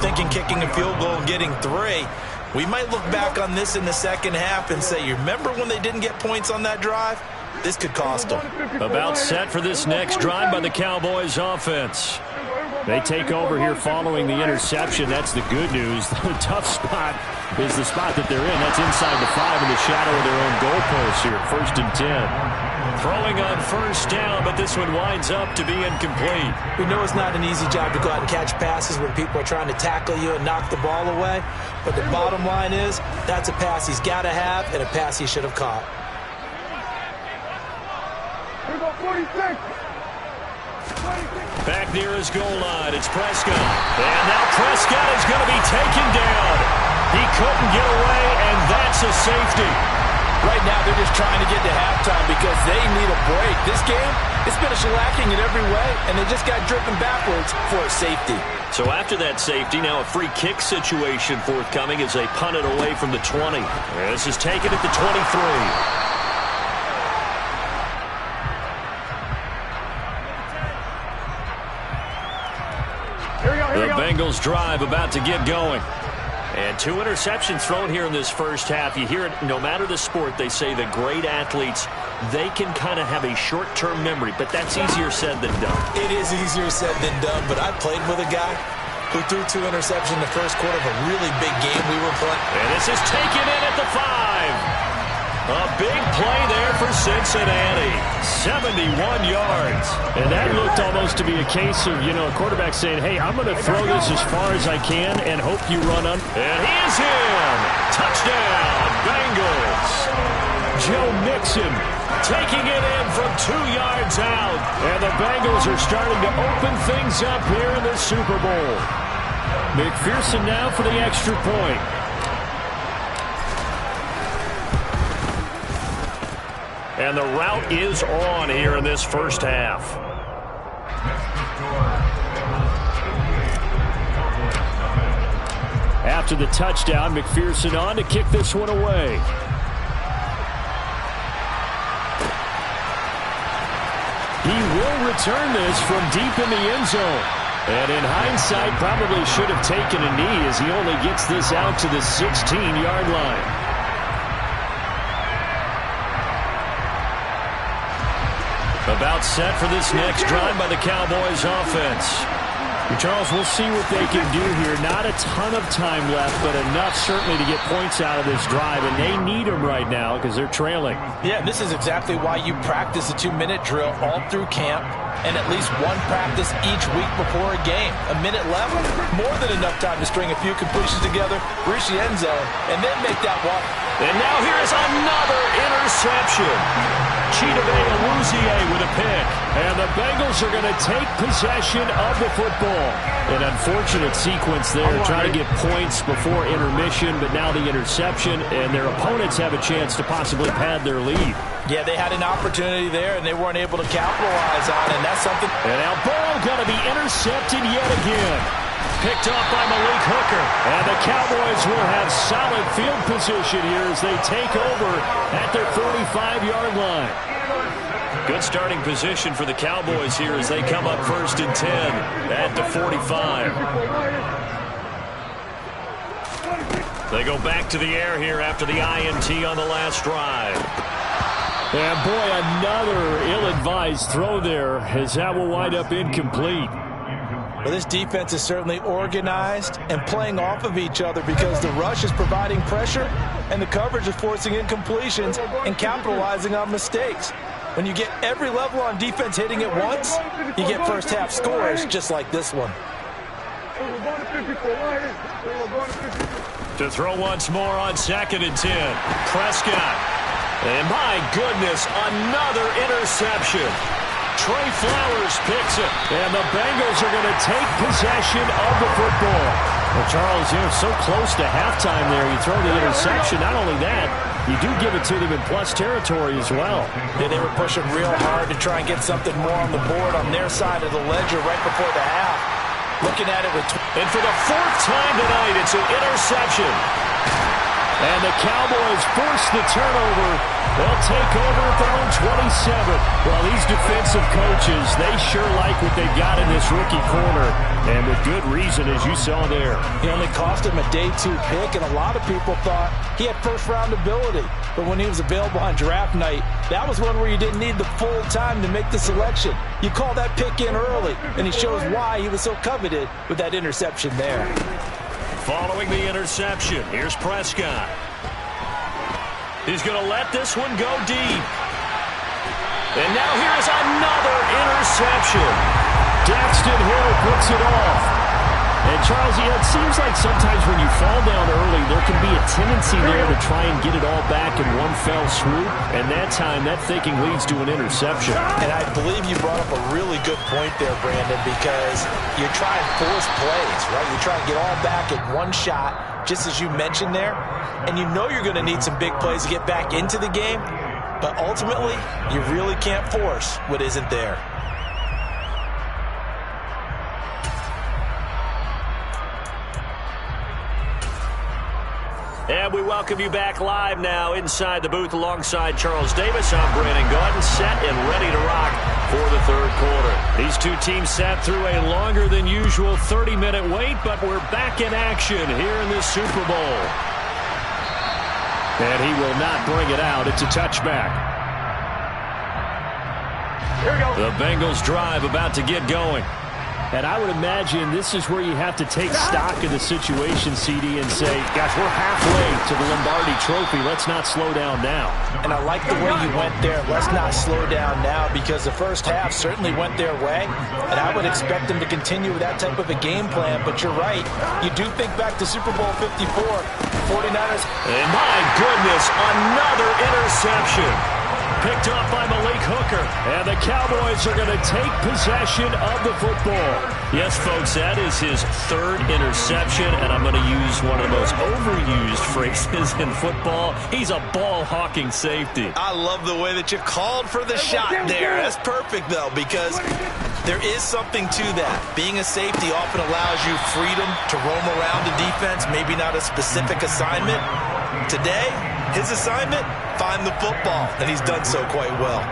thinking kicking a field goal and getting 3. We might look back on this in the second half and say, you remember when they didn't get points on that drive? This could cost them. About set for this next drive by the Cowboys offense. They take over here following the interception. That's the good news. The tough spot is the spot that they're in. That's inside the 5 in the shadow of their own goalpost here. 1st and 10. Throwing on first down, but this one winds up to be incomplete. We know it's not an easy job to go out and catch passes when people are trying to tackle you and knock the ball away. But the bottom line is, that's a pass he's got to have and a pass he should have caught. Back near his goal line, it's Prescott. And now Prescott is going to be taken down. He couldn't get away, and that's a safety. Right now, they're just trying to get to halftime because they need a break. This game, it's been a shellacking in every way, and they just got driven backwards for a safety. So after that safety, now a free kick situation forthcoming as they punt it away from the 20. This is taken at the 23. The Bengals drive about to get going. And 2 interceptions thrown here in this first half. You hear it, no matter the sport, they say the great athletes, they can kind of have a short-term memory, but that's easier said than done. It is easier said than done, but I played with a guy who threw 2 interceptions in the first quarter of a really big game we were playing. And this is taken in at the 5. A big play there for Cincinnati. 71 yards. And that looked almost to be a case of, you know, a quarterback saying, hey, I'm going to throw this as far as I can and hope you run on. And he is in. Touchdown, Bengals. Joe Mixon taking it in from 2 yards out. And the Bengals are starting to open things up here in the Super Bowl. McPherson now for the extra point. And the route is on here in this first half. After the touchdown, McPherson on to kick this one away. He will return this from deep in the end zone. And in hindsight, probably should have taken a knee as he only gets this out to the 16-yard line. About set for this next drive by the Cowboys offense. Charles, we'll see what they can do here. Not a ton of time left, but enough certainly to get points out of this drive, and they need them right now because they're trailing. Yeah, this is exactly why you practice a 2-minute drill all through camp and at least one practice each week before a game. A minute left, more than enough time to string a few completions together, reach the end zone, and then make that walk. And now here's another interception. Chidobe Awuzie with a pick. And the Bengals are going to take possession of the football. An unfortunate sequence there, trying to get points before intermission, but now the interception, and their opponents have a chance to possibly pad their lead. Yeah, they had an opportunity there, and they weren't able to capitalize on it, and that's something. And now Burrow going to be intercepted yet again. Picked up by Malik Hooker. And the Cowboys will have solid field position here as they take over at their 45-yard line. Good starting position for the Cowboys here as they come up 1st and 10 at the 45. They go back to the air here after the INT on the last drive. And boy, another ill-advised throw there as that will wind up incomplete. Well, this defense is certainly organized and playing off of each other because the rush is providing pressure and the coverage is forcing incompletions and capitalizing on mistakes. When you get every level on defense hitting at once, you get first half scores just like this one. To throw once more on 2nd and 10. Prescott. And my goodness, another interception. Trey Flowers picks it. And the Bengals are going to take possession of the football. Well, Charles, you're so close to halftime there. You throw the interception. Not only that, you do give it to them in plus territory as well. Yeah, they were pushing real hard to try and get something more on the board on their side of the ledger right before the half. Looking at it with... And for the 4th time tonight, it's an interception. And the Cowboys force the turnover. They'll take over at their own 27. Well, these defensive coaches, they sure like what they've got in this rookie corner. And with good reason, as you saw there. He only cost him a day 2 pick, and a lot of people thought he had first-round ability. But when he was available on draft night, that was one where you didn't need the full time to make the selection. You call that pick in early, and he shows why he was so coveted with that interception there. Following the interception, here's Prescott. He's going to let this one go deep. And now here's another interception. Daxton Hill puts it off. And, Charles, it seems like sometimes when you fall down early, there can be a tendency there to try and get it all back in one fell swoop. And that time, that thinking leads to an interception. And I believe you brought up a really good point there, Brandon, because you're trying to force plays, right? You're trying to get all back in one shot, just as you mentioned there. And you know you're going to need some big plays to get back into the game. But ultimately, you really can't force what isn't there. And we welcome you back live now inside the booth alongside Charles Davis. I'm Brandon Gaudin, set and ready to rock for the third quarter. These two teams sat through a longer than usual 30-minute wait, but we're back in action here in this Super Bowl. And he will not bring it out. It's a touchback. Here we go. The Bengals drive about to get going. And I would imagine this is where you have to take stock of the situation, CD, and say, gosh, we're halfway to the Lombardi Trophy. Let's not slow down now. And I like the way you went there. Let's not slow down now, because the first half certainly went their way. And I would expect them to continue with that type of a game plan. But you're right. You do think back to Super Bowl 54, 49ers. And my goodness, another interception. Picked up by Malik Hooker. And the Cowboys are going to take possession of the football. Yes, folks, that is his third interception, and I'm going to use one of the most overused phrases in football. He's a ball-hawking safety. I love the way that you called for the shot there. That's perfect, though, because there is something to that. Being a safety often allows you freedom to roam around the defense, maybe not a specific assignment. Today, his assignment, find the football, and he's done so quite well.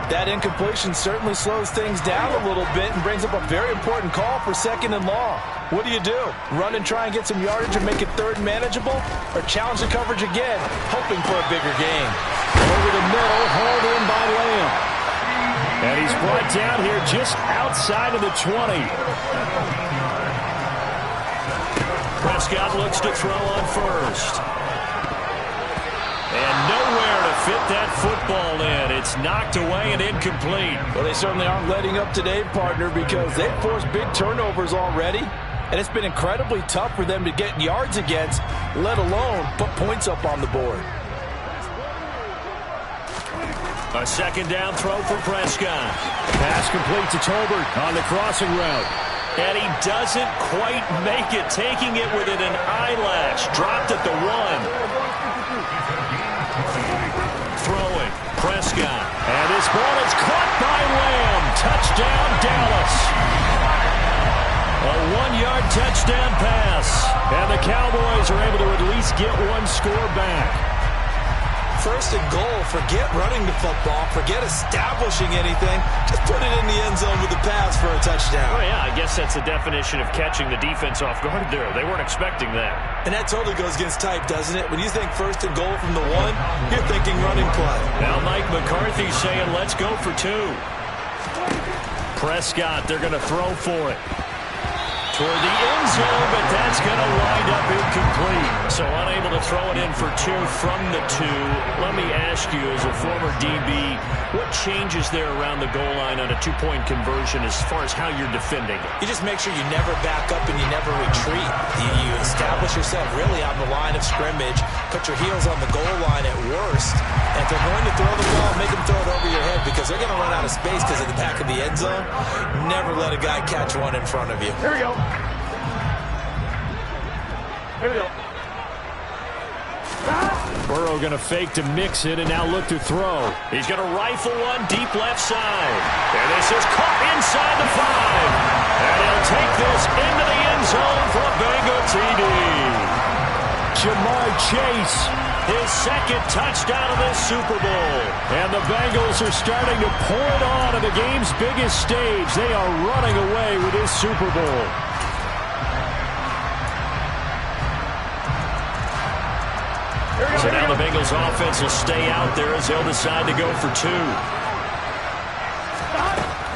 That incompletion certainly slows things down a little bit and brings up a very important call for 2nd and long. What do? Run and try and get some yardage and make it third manageable, or challenge the coverage again, hoping for a bigger gain? Over the middle, hauled in by Lamb. And he's brought down here just outside of the 20. Prescott looks to throw on first. And nowhere to fit that football in. It's knocked away and incomplete. Well, they certainly aren't letting up today, partner, because they've forced big turnovers already. And it's been incredibly tough for them to get yards against, let alone put points up on the board. A second down throw for Prescott. Pass complete to Tolbert on the crossing route. And he doesn't quite make it, taking it within an eyelash. Dropped at the 1. Throwing, Prescott. And this ball is caught by Lamb. Touchdown, Dallas. A 1-yard touchdown pass. And the Cowboys are able to at least get one score back. First and goal, forget running the football, forget establishing anything. Just put it in the end zone with the pass for a touchdown. Oh, yeah, I guess that's the definition of catching the defense off guard there. They weren't expecting that. And that totally goes against type, doesn't it? When you think first and goal from the 1, you're thinking running play. Now Mike McCarthy's saying, let's go for 2. Prescott, they're going to throw for it. Toward the end zone, but that's going to wind up incomplete. So unable to throw it in for 2 from the 2. Let me ask you, as a former DB, what changes there around the goal line on a 2-point conversion as far as how you're defending it? You just make sure you never back up and you never retreat. You establish yourself really on the line of scrimmage, put your heels on the goal line at worst, and if they're going to throw the ball, make them throw it over your head, because they're going to run out of space because of the back of the end zone. Never let a guy catch one in front of you. Here we go. Here we go. Burrow going to fake to mix it and now look to throw. He's going to rifle one deep left side. And this is caught inside the 5. And he'll take this into the end zone for a Bengal TD. Jamar Chase. His second touchdown of this Super Bowl. And the Bengals are starting to pour it on the game's biggest stage. They are running away with this Super Bowl. So now the Bengals offense will stay out there as they'll decide to go for two.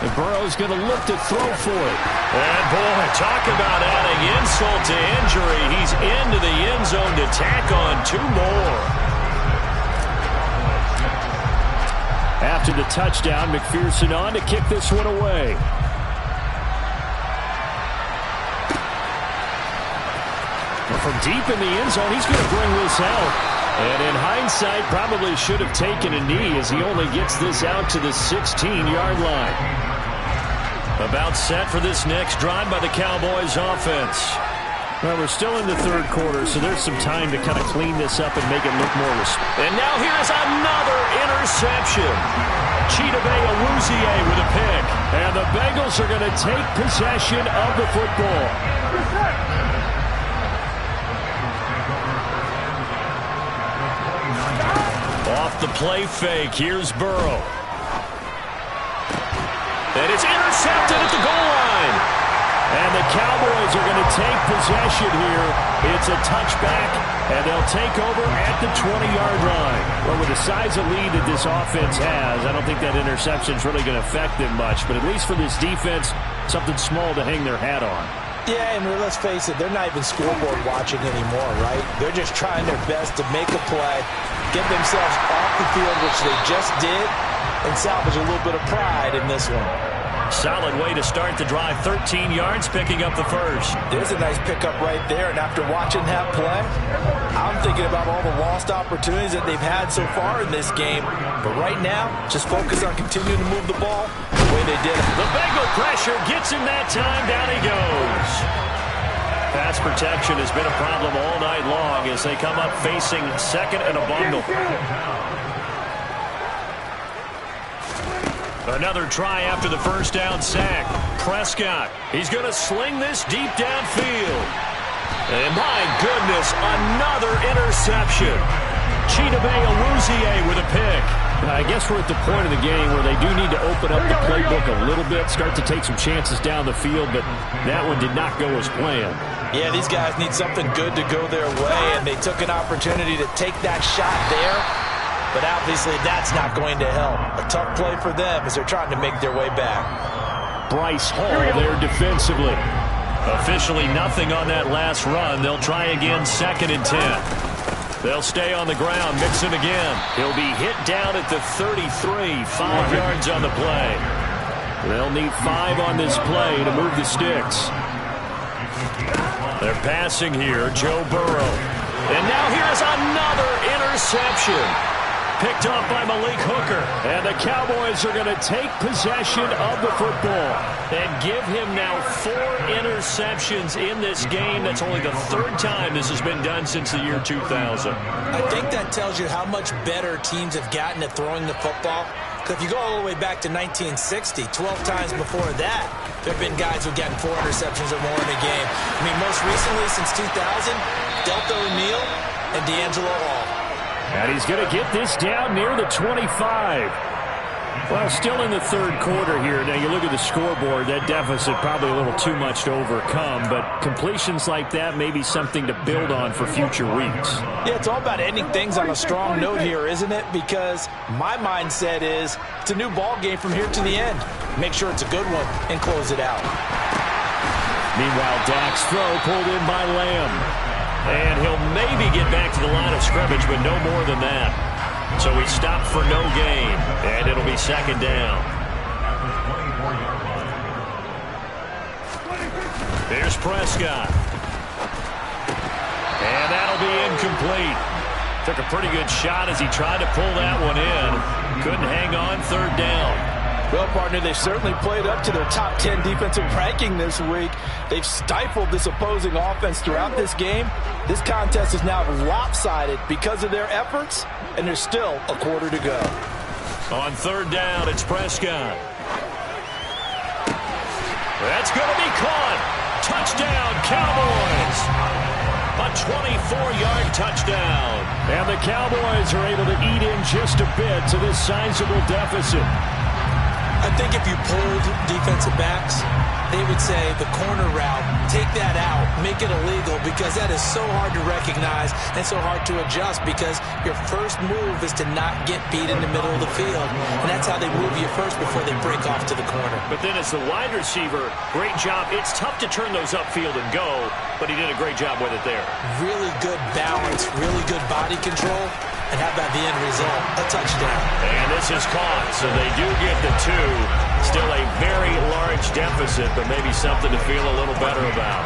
And Burrow's going to look to throw for it. And boy, talk about adding insult to injury. He's into the end zone to tack on two more. After the touchdown, McPherson on to kick this one away. Well, from deep in the end zone, he's going to bring this out. And in hindsight, probably should have taken a knee as he only gets this out to the 16-yard line. About set for this next drive by the Cowboys offense. Well, we're still in the third quarter, so there's some time to kind of clean this up and make it look more respectable. And now here's another interception. Chidobe Awuzie with a pick. And the Bengals are going to take possession of the football. Off the play fake, here's Burrow. And it's intercepted at the goal line. And the Cowboys are going to take possession here. It's a touchback, and they'll take over at the 20-yard line. Well, with the size of lead that this offense has, I don't think that interception is really going to affect them much. But at least for this defense, something small to hang their hat on. Yeah, and let's face it, they're not even scoreboard watching anymore, right? They're just trying their best to make a play, get themselves off the field, which they just did, and salvage a little bit of pride in this one. Solid way to start the drive. 13 yards, picking up the first. There's a nice pickup right there, and after watching that play, I'm thinking about all the lost opportunities that they've had so far in this game. But right now, just focus on continuing to move the ball the way they did. The Bengal pressure gets him that time. Down he goes. Pass protection has been a problem all night long as they come up facing second and a bundle. Another try after the first down sack. Prescott, he's going to sling this deep downfield. And my goodness, another interception. Chidobe Awuzie with a pick. I guess we're at the point of the game where they do need to open up the playbook a little bit, start to take some chances down the field, but that one did not go as planned. Yeah, these guys need something good to go their way, and they took an opportunity to take that shot there. But obviously that's not going to help. A tough play for them as they're trying to make their way back. Bryce Hall there defensively. Officially nothing on that last run. They'll try again, 2nd and 10. They'll stay on the ground, mix it again. He'll be hit down at the 33, 5 yards on the play. They'll need 5 on this play to move the sticks. They're passing here, Joe Burrow. And now here's another interception. Picked off by Malik Hooker. And the Cowboys are going to take possession of the football. And give him now 4 interceptions in this game. That's only the 3rd time this has been done since the year 2000. I think that tells you how much better teams have gotten at throwing the football. Because if you go all the way back to 1960, 12 times before that, there have been guys who've gotten 4 interceptions or more in a game. I mean, most recently since 2000, Delta O'Neal and D'Angelo Hall. And he's going to get this down near the 25. Well, still in the 3rd quarter here. Now, you look at the scoreboard, that deficit probably a little too much to overcome, but completions like that may be something to build on for future weeks. Yeah, it's all about ending things on a strong note here, isn't it? Because my mindset is it's a new ball game from here to the end. Make sure it's a good one and close it out. Meanwhile, Dak's throw pulled in by Lamb. And he'll maybe get back to the line of scrimmage, but no more than that. So he stopped for no gain, and it'll be 2nd down. Here's Prescott. And that'll be incomplete. Took a pretty good shot as he tried to pull that one in. Couldn't hang on, 3rd down. Well, partner, they've certainly played up to their top 10 defensive ranking this week. They've stifled this opposing offense throughout this game. This contest is now lopsided because of their efforts, and there's still a quarter to go. On 3rd down, it's Prescott. That's going to be caught. Touchdown, Cowboys. A 24-yard touchdown. And the Cowboys are able to eat in just a bit to this sizable deficit. I think if you pulled defensive backs, they would say the corner route, take that out, make it illegal, because that is so hard to recognize and so hard to adjust, because your first move is to not get beat in the middle of the field. And that's how they move you first before they break off to the corner. But then as the wide receiver, great job. It's tough to turn those upfield and go, but he did a great job with it there. Really good balance, really good body control. And how about the end result? A touchdown. And this is caught, so they do get the 2. Still a very large deficit, but maybe something to feel a little better about.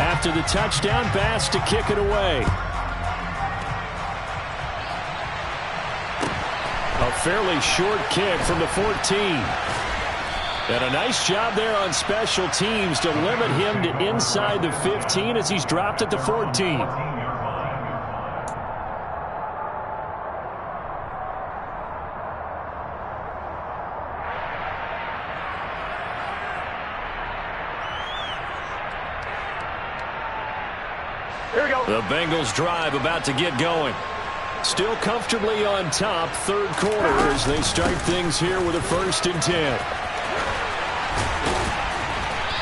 After the touchdown, Bass to kick it away. A fairly short kick from the 14. And a nice job there on special teams to limit him to inside the 15 as he's dropped at the 14. Here we go. The Bengals drive about to get going. Still comfortably on top, third quarter as they start things here with a 1st and 10.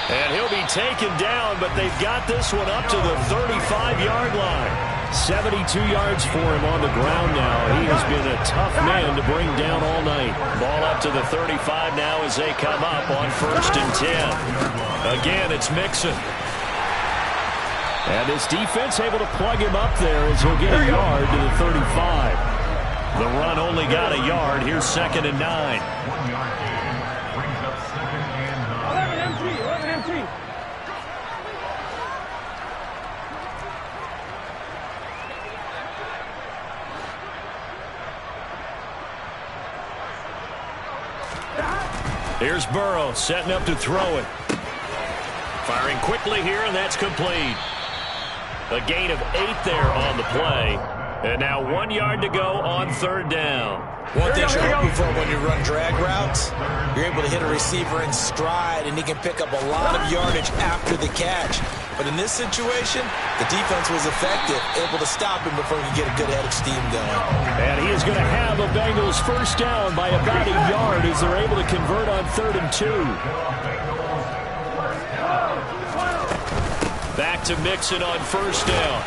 And he'll be taken down, but they've got this one up to the 35-yard line. 72 yards for him on the ground now. He has been a tough man to bring down all night. Ball up to the 35 now as they come up on 1st and 10. Again, it's Mixon. And this defense able to plug him up there as he'll get a yard to the 35. The run only got a yard. Here's 2nd and 9. 11 empty. Here's Burrow setting up to throw it. Firing quickly here, and that's complete. A gain of 8 there on the play. And now 1 yard to go on 3rd down. One thing you're hoping for when you run drag routes, you're able to hit a receiver in stride, and he can pick up a lot of yardage after the catch. But in this situation, the defense was effective, able to stop him before he could get a good head of steam going. And he is going to have a Bengals 1st down by about a yard as they're able to convert on 3rd and 2. Back to Mixon on 1st down.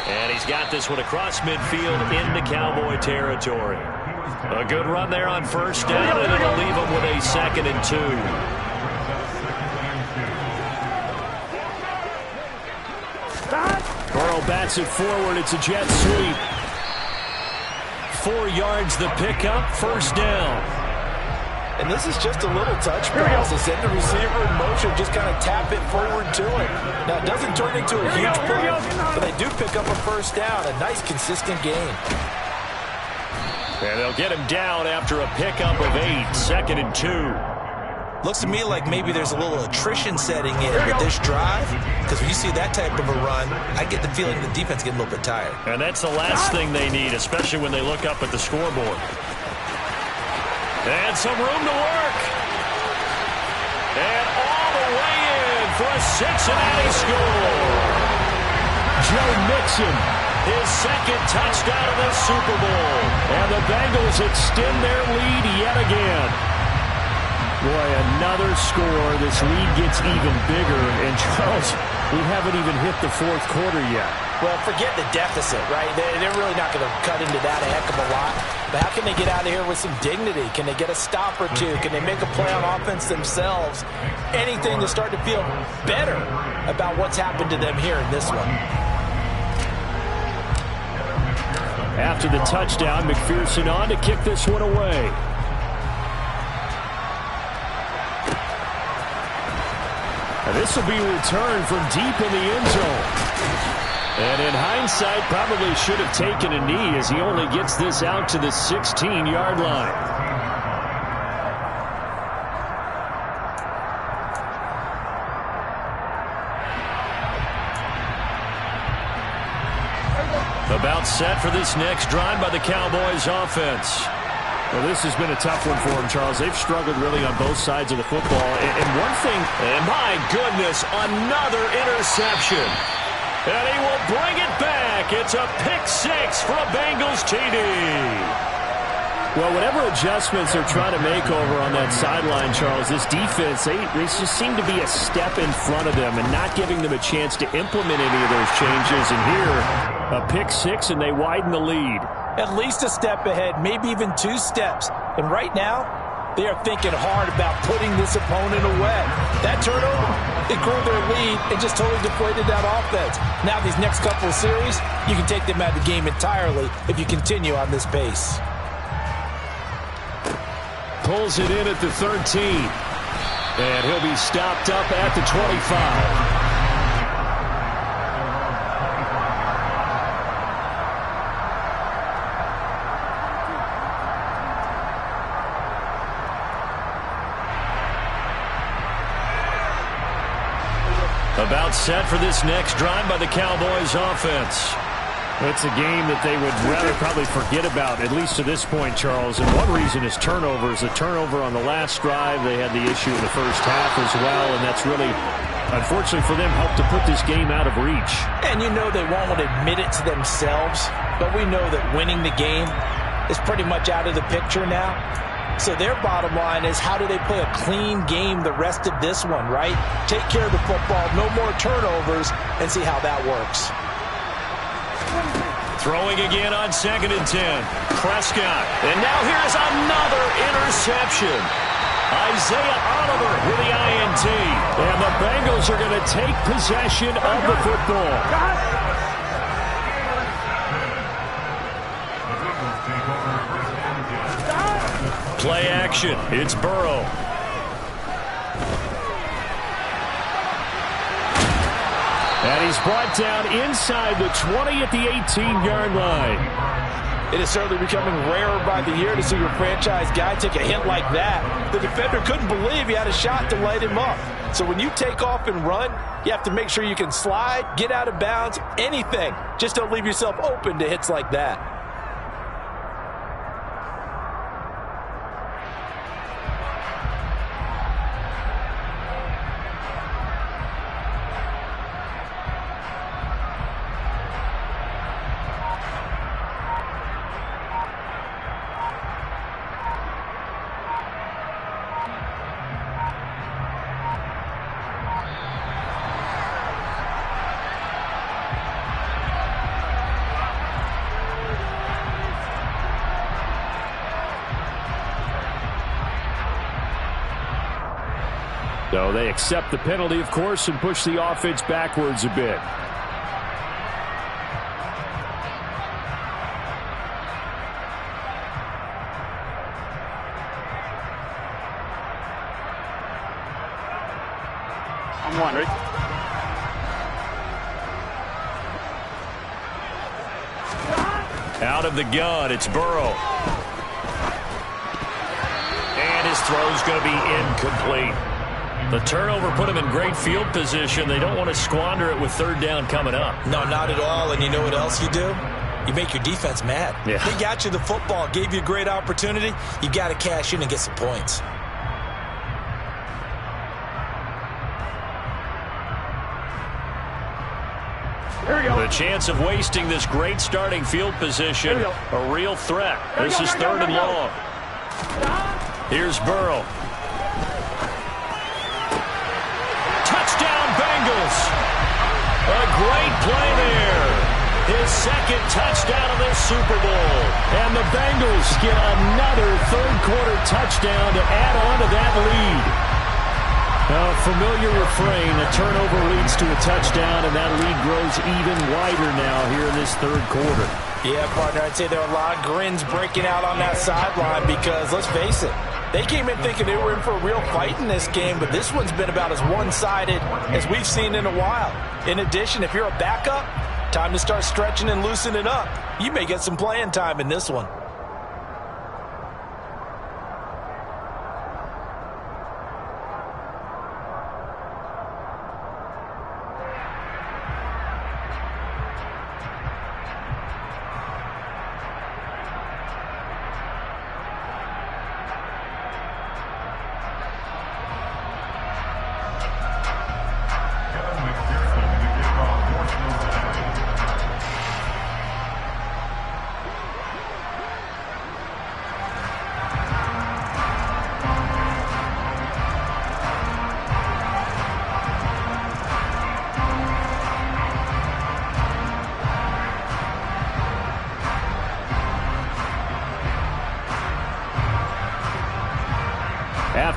And he's got this one across midfield into Cowboy territory. A good run there on 1st down, and it'll leave him with a 2nd and 2. Burrow bats it forward. It's a jet sweep. 4 yards the pickup, 1st down. And this is just a little touch pass to send the receiver in motion, just kind of tap it forward to it. Now, it doesn't turn into a huge play, but they do pick up a 1st down, a nice, consistent gain. And they'll get him down after a pickup of 8, 2nd and 2. Looks to me like maybe there's a little attrition setting in with this drive, because when you see that type of a run, I get the feeling the defense getting a little bit tired. And that's the last thing they need, especially when they look up at the scoreboard. And some room to work. And all the way in for a Cincinnati score. Joe Mixon, his 2nd touchdown of the Super Bowl. And the Bengals extend their lead yet again. Boy, another score. This lead gets even bigger. And Charles, we haven't even hit the 4th quarter yet. Well, forget the deficit, right? They're really not going to cut into that a heck of a lot. But how can they get out of here with some dignity? Can they get a stop or two? Can they make a play on offense themselves? Anything to start to feel better about what's happened to them here in this one. After the touchdown, McPherson on to kick this one away. And this will be returned from deep in the end zone. And in hindsight, probably should have taken a knee as he only gets this out to the 16-yard line. About set for this next drive by the Cowboys offense. Well, this has been a tough one for them, Charles. They've struggled really on both sides of the football. And one thing... And my goodness, another interception. And he will bring it back. It's a pick six for a Bengals TD. Well, whatever adjustments they're trying to make over on that sideline, Charles, this defense, they just seem to be a step in front of them and not giving them a chance to implement any of those changes. And here, a pick six, and they widen the lead. At least a step ahead, maybe even 2 steps. And right now, they are thinking hard about putting this opponent away. That turnover, it grew their lead and just totally deflated that offense. Now these next couple of series, you can take them out of the game entirely if you continue on this pace. Pulls it in at the 13. And he'll be stopped up at the 25. About set for this next drive by the Cowboys offense. It's a game that they would rather probably forget about, at least to this point, Charles. And one reason is turnovers. The turnover on the last drive, they had the issue in the first half as well, and that's really, unfortunately for them, helped to put this game out of reach. And you know they won't admit it to themselves, but we know that winning the game is pretty much out of the picture now. So their bottom line is, how do they play a clean game the rest of this one, right? Take care of the football, no more turnovers, and see how that works. Throwing again on 2nd and 10. Prescott. And now here's another interception. Isaiah Oliver with the INT. And the Bengals are going to take possession of the football. Play action. It's Burrow. And he's brought down inside the 20 at the 18-yard line. It is certainly becoming rarer by the year to see your franchise guy take a hit like that. The defender couldn't believe he had a shot to light him up. So when you take off and run, you have to make sure you can slide, get out of bounds, anything. Just don't leave yourself open to hits like that. So they accept the penalty, of course, and push the offense backwards a bit. I'm wondering. Out of the gun, it's Burrow. And his throw's going to be incomplete. The turnover put him in great field position. They don't want to squander it with 3rd down coming up. No, not at all. And you know what else you do? You make your defense mad. Yeah. They got you the football, gave you a great opportunity. You got to cash in and get some points. Here we go. The chance of wasting this great starting field position, a real threat. This is 3rd and long. Here's Burrow. Touchdown, Bengals. A great play there. His 2nd touchdown of this Super Bowl. And the Bengals get another 3rd-quarter touchdown to add on to that lead. A familiar refrain, a turnover leads to a touchdown, and that lead grows even wider now here in this 3rd quarter. Yeah, partner, I'd say there are a lot of grins breaking out on that sideline because, let's face it, they came in thinking they were in for a real fight in this game, but this one's been about as one-sided as we've seen in a while. In addition, if you're a backup, time to start stretching and loosening up. You may get some playing time in this one.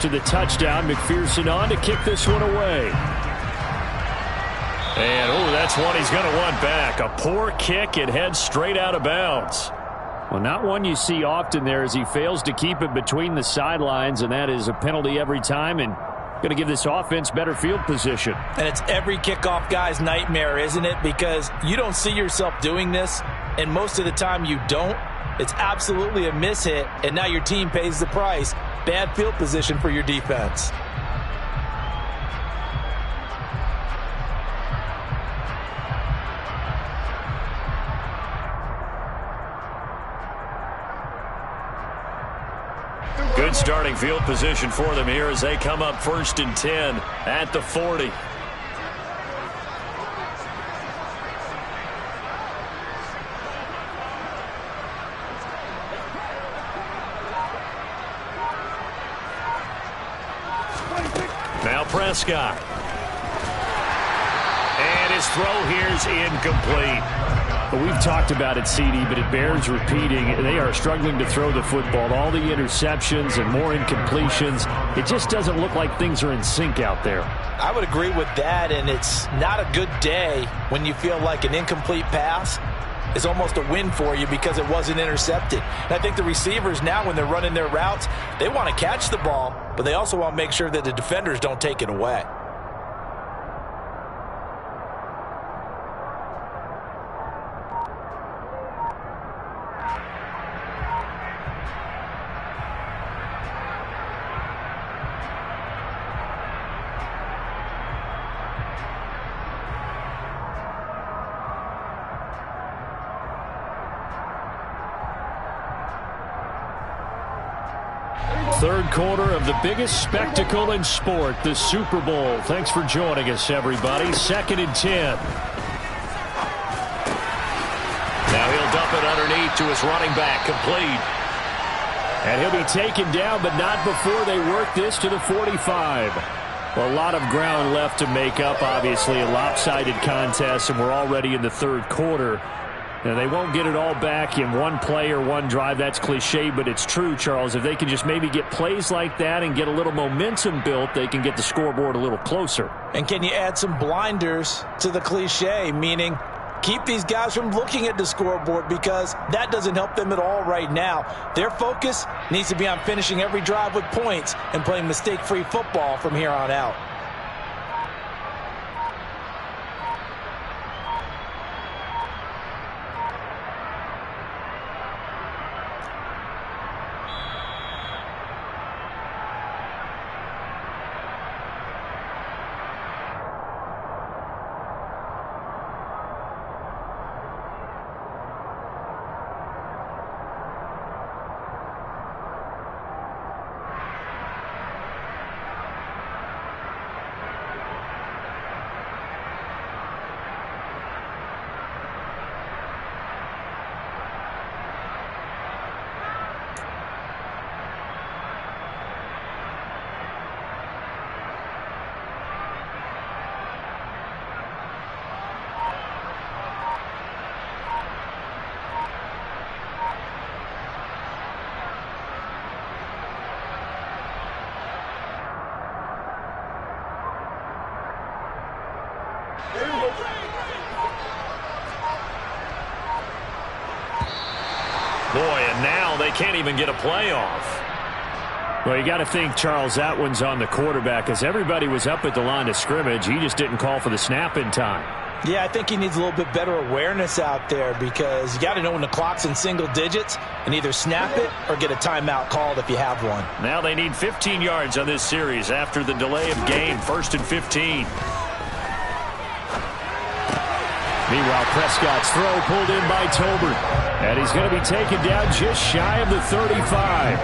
after the touchdown. McPherson on to kick this one away. And, that's one he's going to want back. A poor kick. It heads straight out of bounds. Well, not one you see often there as he fails to keep it between the sidelines, and that is a penalty every time and going to give this offense better field position. And it's every kickoff guy's nightmare, isn't it? Because you don't see yourself doing this, and most of the time you don't. It's absolutely a mishit, and now your team pays the price. Bad field position for your defense. Good starting field position for them here as they come up 1st and 10 at the 40. Now Prescott. And his throw here is incomplete. Well, we've talked about it, CD, but it bears repeating. They are struggling to throw the football. All the interceptions and more incompletions. It just doesn't look like things are in sync out there. I would agree with that, and it's not a good day when you feel like an incomplete pass is almost a win for you because it wasn't intercepted. And I think the receivers now, when they're running their routes, they want to catch the ball, but they also want to make sure that the defenders don't take it away. Third quarter of the biggest spectacle in sport, the Super Bowl. Thanks for joining us, everybody. 2nd and 10. Now he'll dump it underneath to his running back, complete. And he'll be taken down, but not before they work this to the 45. Well, a lot of ground left to make up, obviously. A lopsided contest, and we're already in the third quarter. Now, they won't get it all back in one play or one drive. That's cliche, but it's true, Charles. If they can just maybe get plays like that and get a little momentum built, they can get the scoreboard a little closer. And can you add some blinders to the cliche, meaning keep these guys from looking at the scoreboard, because that doesn't help them at all right now. Their focus needs to be on finishing every drive with points and playing mistake-free football from here on out. Boy, and now they can't even get a playoff. Well, you got to think, Charles, that one's on the quarterback, as everybody was up at the line of scrimmage. He just didn't call for the snap in time. Yeah, I think he needs a little bit better awareness out there, because you got to know when the clock's in single digits and either snap it or get a timeout called if you have one. Now they need 15 yards on this series after the delay of game. 1st and 15. Meanwhile, Prescott's throw pulled in by Tolbert. And he's going to be taken down just shy of the 35.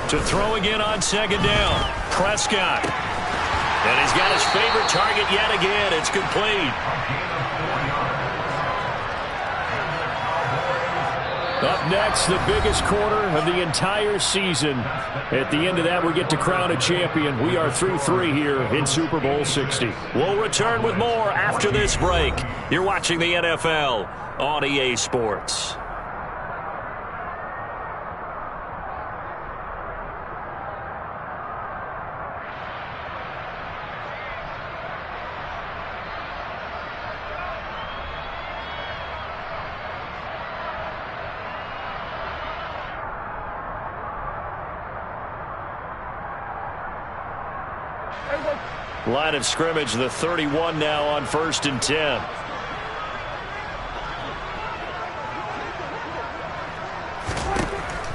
To throw again on 2nd down. Prescott. And he's got his favorite target yet again. It's complete. Up next, the biggest quarter of the entire season. At the end of that, we get to crown a champion. We are through 3 here in Super Bowl 60. We'll return with more after this break. You're watching the NFL on EA Sports. Line of scrimmage, the 31 now on 1st and 10.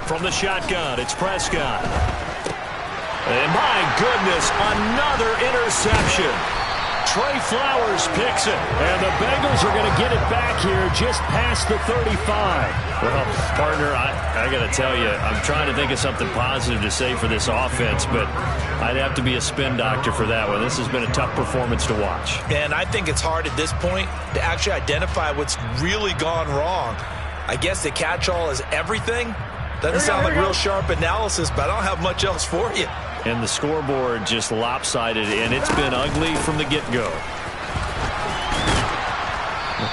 From the shotgun, it's Prescott. And my goodness, another interception. Trey Flowers picks it. And the Bengals are going to get it back here just past the 35. Well, partner, I got to tell you, I'm trying to think of something positive to say for this offense, but I'd have to be a spin doctor for that one. This has been a tough performance to watch. And I think it's hard at this point to actually identify what's really gone wrong. I guess the catch-all is everything. Doesn't sound like real sharp analysis, but I don't have much else for you. And the scoreboard just lopsided, and it's been ugly from the get-go.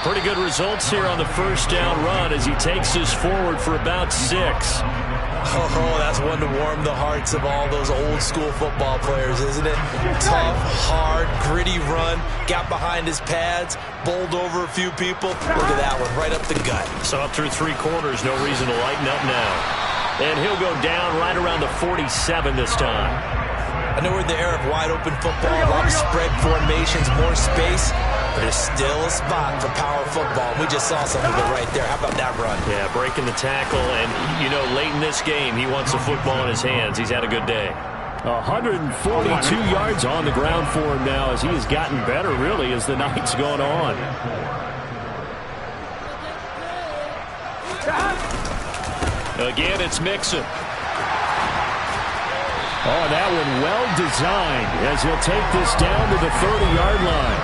Pretty good results here on the first down run as he takes us forward for about 6. Oh, that's one to warm the hearts of all those old-school football players, isn't it? Tough, hard, gritty run, got behind his pads, bowled over a few people. Look at that one, right up the gut. So up through 3 quarters, no reason to lighten up now. And he'll go down right around the 47 this time. I know we're in the era of wide-open football, a lot of spread formations, more space, but there's still a spot for power football. We just saw some of it right there. How about that run? Yeah, breaking the tackle, and, you know, late in this game, he wants the football in his hands. He's had a good day. 142 yards on the ground for him now as he has gotten better, really, as the night's gone on. Again, it's Mixon. Oh, that one well designed as he'll take this down to the 30-yard line.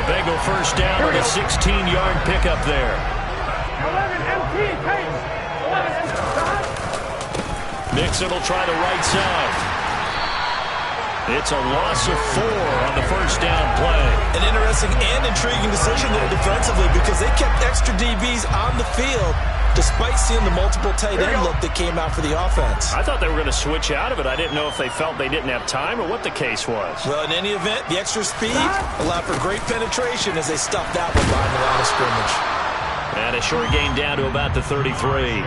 A Bengal first down with a 16-yard pickup there. 11 Mixon will try the right side. It's a loss of 4 on the first down play. An interesting and intriguing decision there defensively because they kept extra DBs on the field despite seeing the multiple tight end look that came out for the offense. I thought they were going to switch out of it. I didn't know if they felt they didn't have time or what the case was. Well, in any event, the extra speed allowed for great penetration as they stuffed that one behind the line of scrimmage. And a short gain down to about the 33.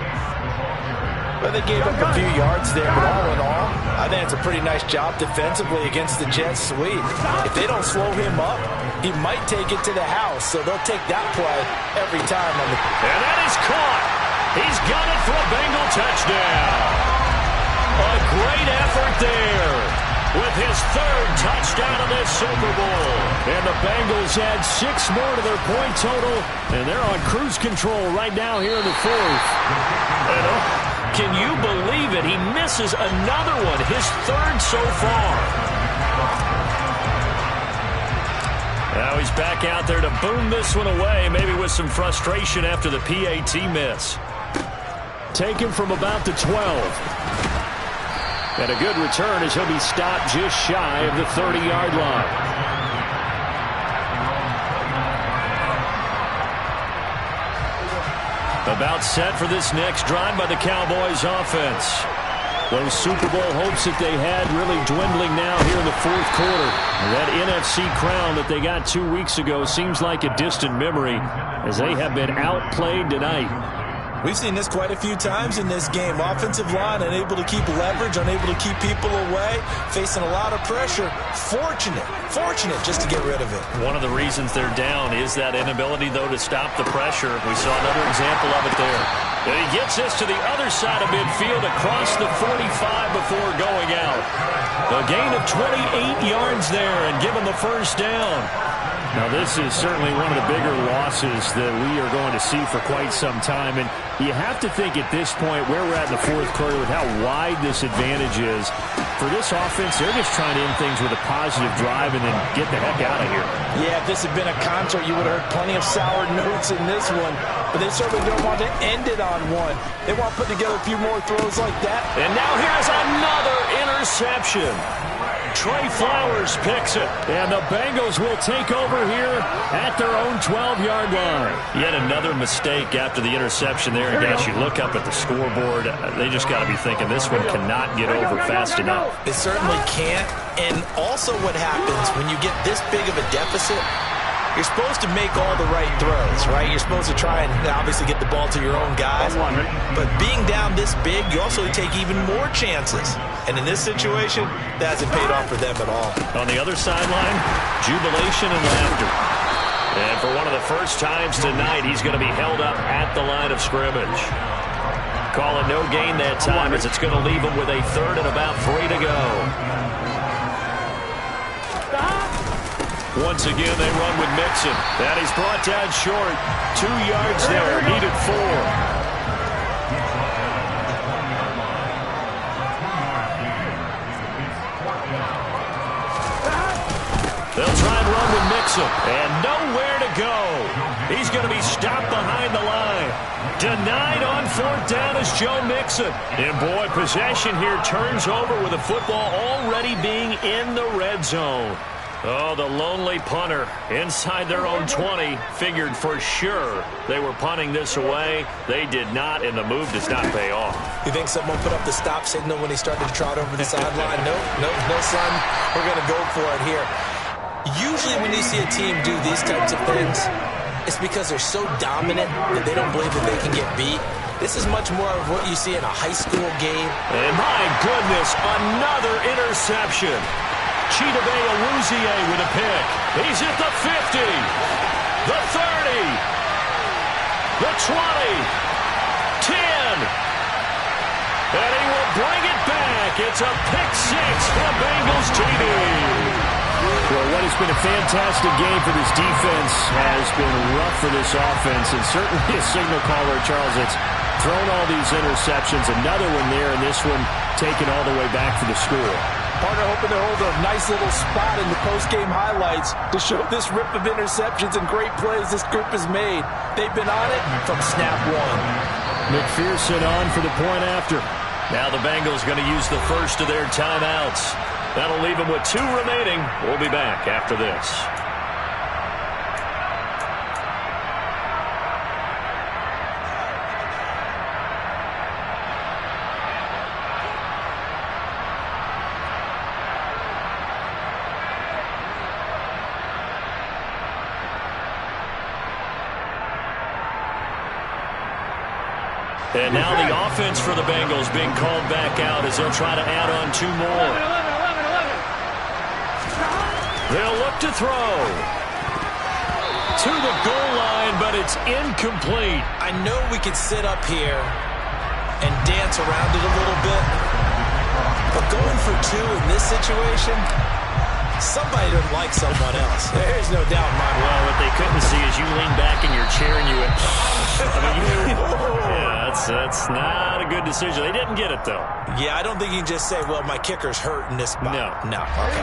Well, they gave up a few yards there, but all in all, I think it's a pretty nice job defensively against the Jets sweep. If they don't slow him up, he might take it to the house, so they'll take that play every time. And that is caught. He's got it for a Bengal touchdown. A great effort there with his 3rd touchdown of this Super Bowl. And the Bengals add 6 more to their point total, and they're on cruise control right now here in the 4th. And can you believe it? He misses another one, his 3rd so far. Now he's back out there to boom this one away, maybe with some frustration after the PAT miss. Taken from about the 12. And a good return as he'll be stopped just shy of the 30-yard line. About set for this next drive by the Cowboys offense. Those Super Bowl hopes that they had really dwindling now here in the 4th quarter. That NFC crown that they got 2 weeks ago seems like a distant memory as they have been outplayed tonight. We've seen this quite a few times in this game. Offensive line unable to keep leverage, unable to keep people away, facing a lot of pressure. Fortunate just to get rid of it. One of the reasons they're down is that inability, though, to stop the pressure. We saw another example of it there. And he gets this to the other side of midfield across the 45 before going out. A gain of 28 yards there and given the first down. Now, this is certainly one of the bigger losses that we are going to see for quite some time. And you have to think at this point where we're at in the 4th quarter with how wide this advantage is. For this offense, they're just trying to end things with a positive drive and then get the heck out of here. Yeah, if this had been a concert, you would have heard plenty of sour notes in this one. But they certainly don't want to end it on one. They want to put together a few more throws like that. And now here's another interception. Trey Flowers picks it. And the Bengals will take over here at their own 12-yard line. Yet another mistake after the interception there. And guys, you look up at the scoreboard, they just got to be thinking this one cannot get over fast enough. It certainly can't. And also what happens when you get this big of a deficit, You're supposed to make all the right throws, right? You're supposed to try and obviously get the ball to your own guys. But being down this big, you also take even more chances. And in this situation, that hasn't paid off for them at all. On the other sideline, jubilation and laughter. And for one of the first times tonight, he's going to be held up at the line of scrimmage. Calling no gain that time as it's going to leave him with a third and about 3 to go. Once again, they run with Mixon. And he's brought down short. 2 yards there, needed 4. They'll try and run with Mixon. And nowhere to go. He's going to be stopped behind the line. Denied on 4th down is Joe Mixon. And boy, possession here turns over with the football already being in the red zone. Oh, the lonely punter inside their own 20 figured for sure they were punting this away. They did not, and the move does not pay off. You think someone put up the stop signal when he started to trot over the sideline? No, son. We're going to go for it here. Usually when you see a team do these types of things, it's because they're so dominant that they don't believe that they can get beat. This is much more of what you see in a high school game. And my goodness, another interception. Chidobe Awuzie with a pick. He's at the 50, the 30, the 20, 10. And he will bring it back. It's a pick 6 for the Bengals TD. Well, what has been a fantastic game for this defense has been rough for this offense, and certainly a signal caller, Charles, that's thrown all these interceptions. Another one there, and this one taken all the way back for the score. Partner hoping to hold a nice little spot in the post-game highlights to show this rip of interceptions and great plays this group has made. They've been on it from snap 1. McPherson on for the point after. Now the Bengals going to use the first of their timeouts. That'll leave them with 2 remaining. We'll be back after this. And now the offense for the Bengals being called back out as they'll try to add on 2 more. They'll look to throw. To the goal line, but it's incomplete. I know we could sit up here and dance around it a little bit, but going for 2 in this situation, somebody doesn't like someone else. There's no doubt in my mind. Well, what they couldn't see is you lean back in your chair and you went, yeah, that's not a good decision. They didn't get it, though. Yeah, I don't think you can just say, well, my kicker's hurt in this spot. No. Okay.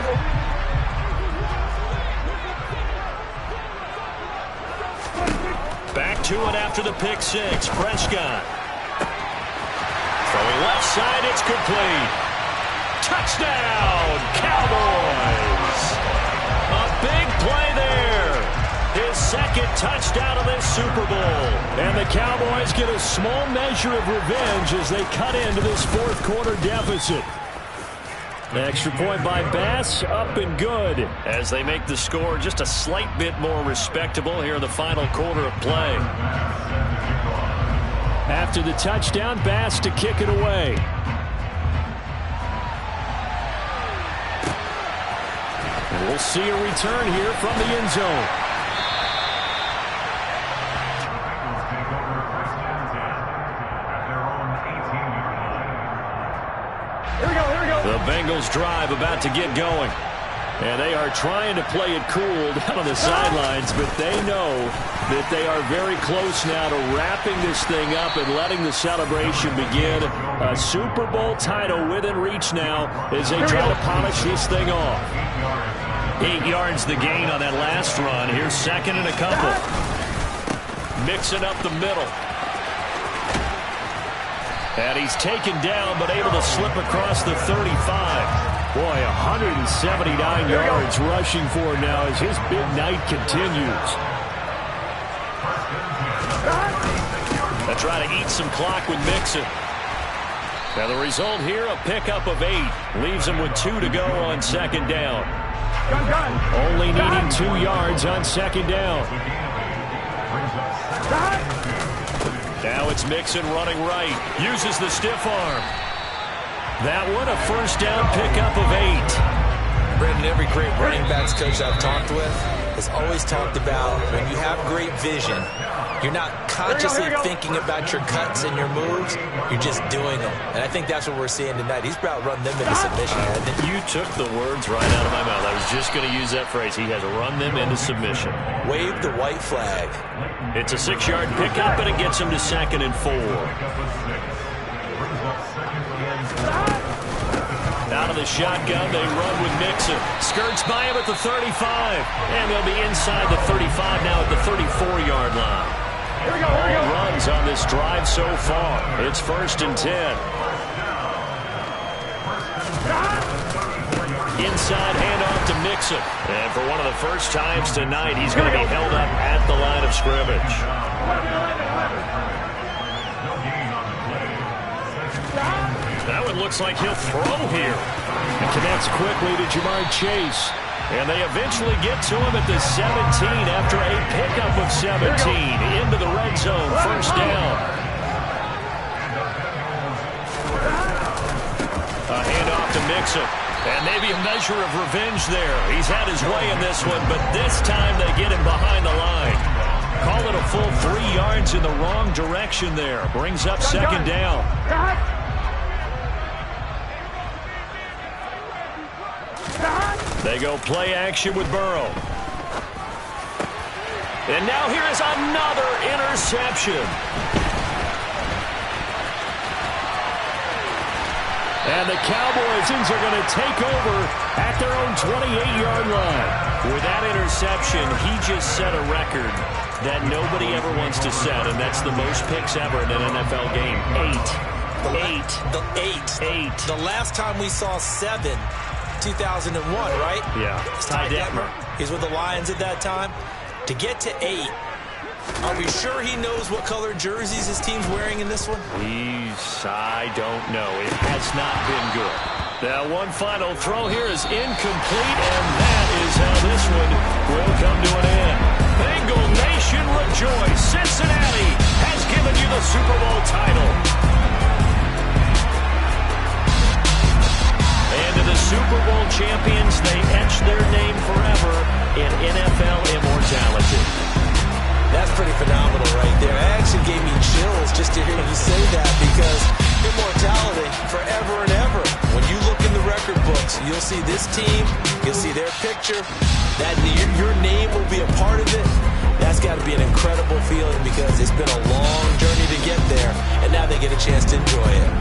Back to it after the pick 6. Prescott. Throwing left side, it's complete. Touchdown, Cowboys. A big play there. His second touchdown of this Super Bowl. And the Cowboys get a small measure of revenge as they cut into this 4th quarter deficit. The extra point by Bass, up and good. As they make the score just a slight bit more respectable here in the final quarter of play. After the touchdown, Bass to kick it away. And we'll see a return here from the end zone. The Bengals drive about to get going. And they are trying to play it cool down on the sidelines, but they know that they are very close now to wrapping this thing up and letting the celebration begin. A Super Bowl title within reach now as they try to polish this thing off. 8 yards the gain on that last run. Here's 2nd and a couple. Mixing up the middle. And he's taken down, but able to slip across the 35. Boy, 179 yards rushing for him now as his big night continues. They'll try to eat some clock with Mixon. Now the result here, a pickup of 8. Leaves him with 2 to go on 2nd down. Only needing 2 yards on second down. Now it's Mixon running right. Uses the stiff arm. That one a first down pickup of 8. Brandon, every great running backs coach I've talked with has always talked about when you have great vision, you're not consciously thinking about your cuts and your moves, you're just doing them. And I think that's what we're seeing tonight. He's about run them into submission. You took the words right out of my mouth. I was just going to use that phrase. He has run them into submission. Wave the white flag. It's a 6-yard pickup, and it gets him to 2nd and 4. Out of the shotgun, they run with Mixon. Skirts by him at the 35. And they'll be inside the 35 now at the 34-yard line. All runs on this drive so far. It's 1st and 10. Inside handoff to Mixon. And for one of the first times tonight, he's going to be held up at the line of scrimmage. That one looks like he'll throw here. It connects quickly to Jamar Chase. And they eventually get to him at the 17 after a pickup of 17 into the red zone. First down. A handoff to Mixon. And maybe a measure of revenge there. He's had his way in this one, but this time they get him behind the line. Call it a full 3 yards in the wrong direction there. Brings up second down. They go play action with Burrow. And now here is another interception. And the Cowboys are going to take over at their own 28-yard line. With that interception, he just set a record that nobody ever wants to set, and that's the most picks ever in an NFL game. 8. The last time we saw 7, 2001, right? Yeah. Ty Detmer. He's with the Lions at that time. To get to 8, are we sure he knows what color jerseys his team's wearing in this one? I don't know. It has not been good. Now one final throw here is incomplete, and that is how this one will come to an end. Bengal Nation rejoice. Cincinnati has given you the Super Bowl title. And to the Super Bowl champions, they etch their name forever in NFL immortality. That's pretty phenomenal right there. It actually gave me chills just to hear you say that, because immortality forever and ever. When you look in the record books, you'll see this team, you'll see their picture, that your name will be a part of it. That's got to be an incredible feeling, because it's been a long journey to get there, and now they get a chance to enjoy it.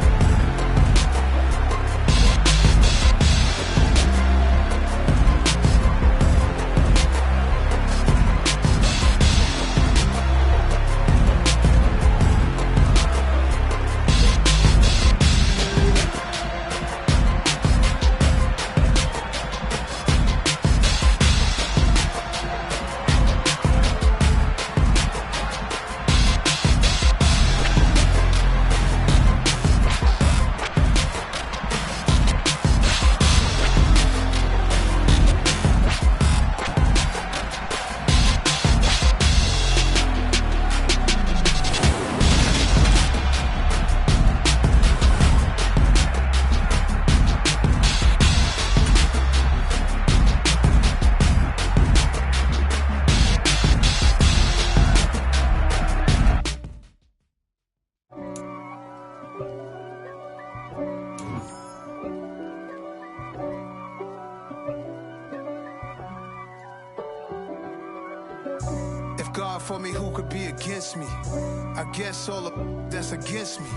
God for me, who could be against me? I guess all the that's against me.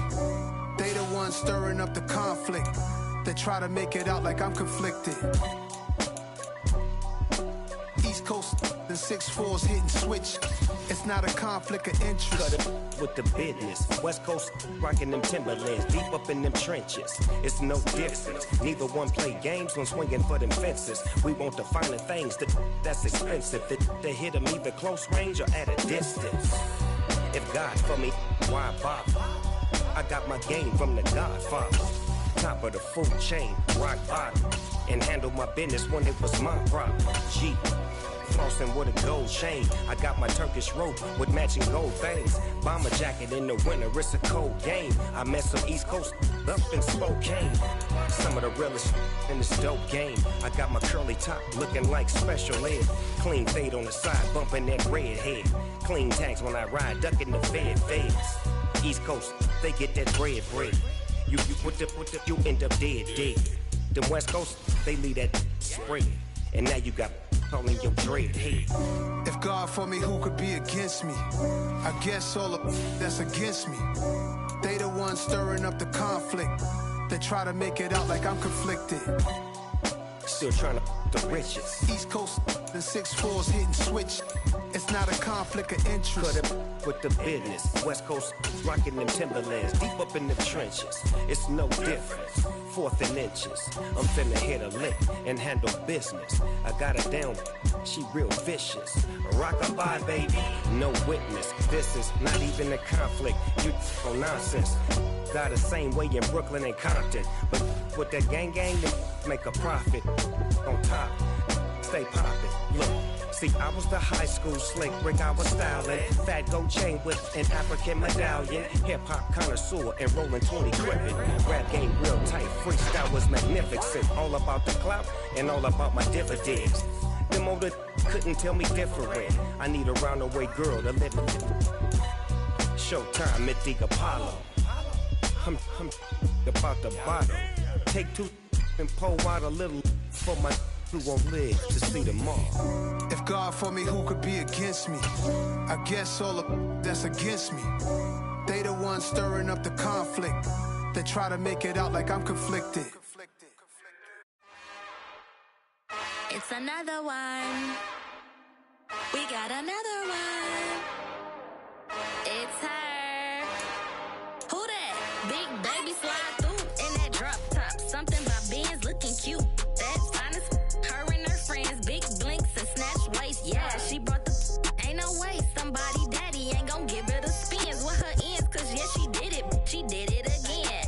They the ones stirring up the conflict. They try to make it out like I'm conflicted. East Coast and 6'4's hitting switch. It's not a conflict of interest. Cut it with the business. West Coast rocking them Timberlands, deep up in them trenches. It's no difference. Neither one play games when swinging for them fences. We want the finer things that's expensive. That hit them either close range or at a distance. If God for me, why bother? I got my game from the Godfather. Top of the food chain, rock bottom. and handle my business when it was my problem. G. Flossing with a gold chain. I got my Turkish rope with matching gold things. Bomber jacket in the winter, it's a cold game. I met some East Coast up in Spokane. Some of the realest in this dope game. I got my curly top looking like special ed. Clean fade on the side, bumping that red head. Clean tags when I ride, ducking the feds. East Coast, they get that bread. You end up dead. Them West Coast, they leave that spread. And now you got all in your dread head. If God for me, who could be against me? I guess all of that's against me. They the ones stirring up the conflict. They try to make it out like I'm conflicted. Still trying to the riches. East Coast, the 6'4s hitting switch. It's not a conflict of interest. Cut up with the business. West Coast rocking them Timberlands, deep up in the trenches. It's no difference. 4th and inches. I'm finna hit a lick and handle business. I got her down, she real vicious. Rock-a-bye, baby, no witness. This is not even a conflict. You on nonsense. Got the same way in Brooklyn and Compton. But with that gang, they make a profit. On top, stay poppin'. Look. See, I was the high school slick Rick, I was styling. Fat gold chain with an African medallion. Hip-hop connoisseur and rolling 20 gripping. Rap game real tight, freestyle was magnificent. All about the clout and all about my dividends. Them older couldn't tell me different. I need a roundaway girl to live in. Showtime at the Apollo. I'm about the bottle. Take 2 and pour out a little for my who won't live to see tomorrow. If God for me, who could be against me? I guess all of that's against me. They the ones stirring up the conflict. They try to make it out like I'm conflicted. It's another one. We got another one. It's her. Who that? Big baby slide through in that drop top. Something about Benz looking cute. That's finest. Her and her friends, big blinks and snatch waist. Yeah, she brought the. Ain't no way somebody daddy ain't gon' give her the spins with her ends. Cause yeah, she did it. She did it again.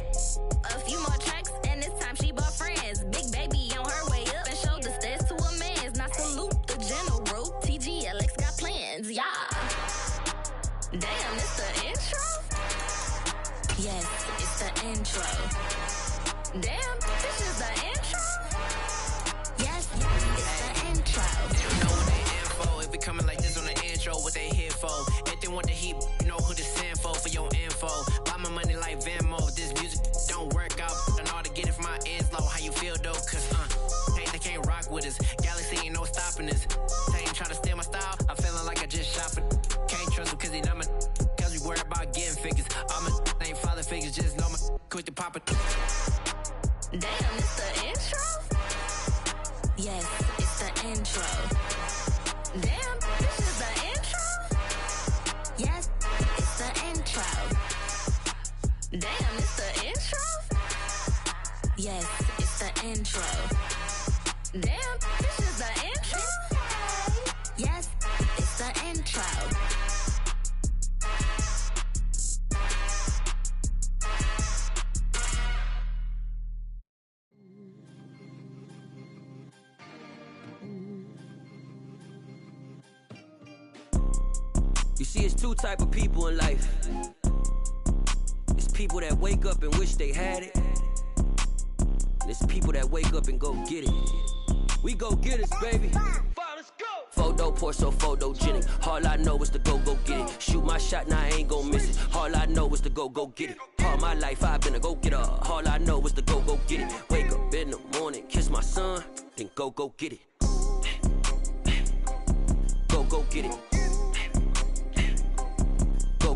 A few more tracks and this time she bought friends. Big baby on her way up and showed the stairs to a man's. Now salute the general. TGLX got plans, yeah. Damn, it's the intro? Yes, it's the intro. Damn, this is the intro? Yes, it's the intro. You know what they info, it be coming like this on the intro, what they here for. If they want the heat, you know who to send for your info. Buy my money like Venmo, this music don't work out. I know how to get it from my ends low, how you feel though, cause hey, they can't rock with us. Galaxy ain't no stopping us. They ain't try to steal my style, I'm feeling like I just shopping. Can't trust him cause he numb it, cause we worried about getting figures. All my ain't father figures, just know my quick to pop it. Damn, it's the intro? Yes, it's the intro. Damn, this is the intro? Yes, it's the intro. Damn, it's the intro? Yes, it's the intro. Damn, this is the intro? Yes, it's the intro. You see, it's 2 type of people in life. It's people that wake up and wish they had it. And it's people that wake up and go get it. We go get it, baby. Photo poor, so photogenic. All I know is to go get it. Shoot my shot, now I ain't gon' miss it. All I know is to go get it. All my life I've been a go-getter. All I know is to go get it. Wake up in the morning, kiss my son, then go get it. Go get it.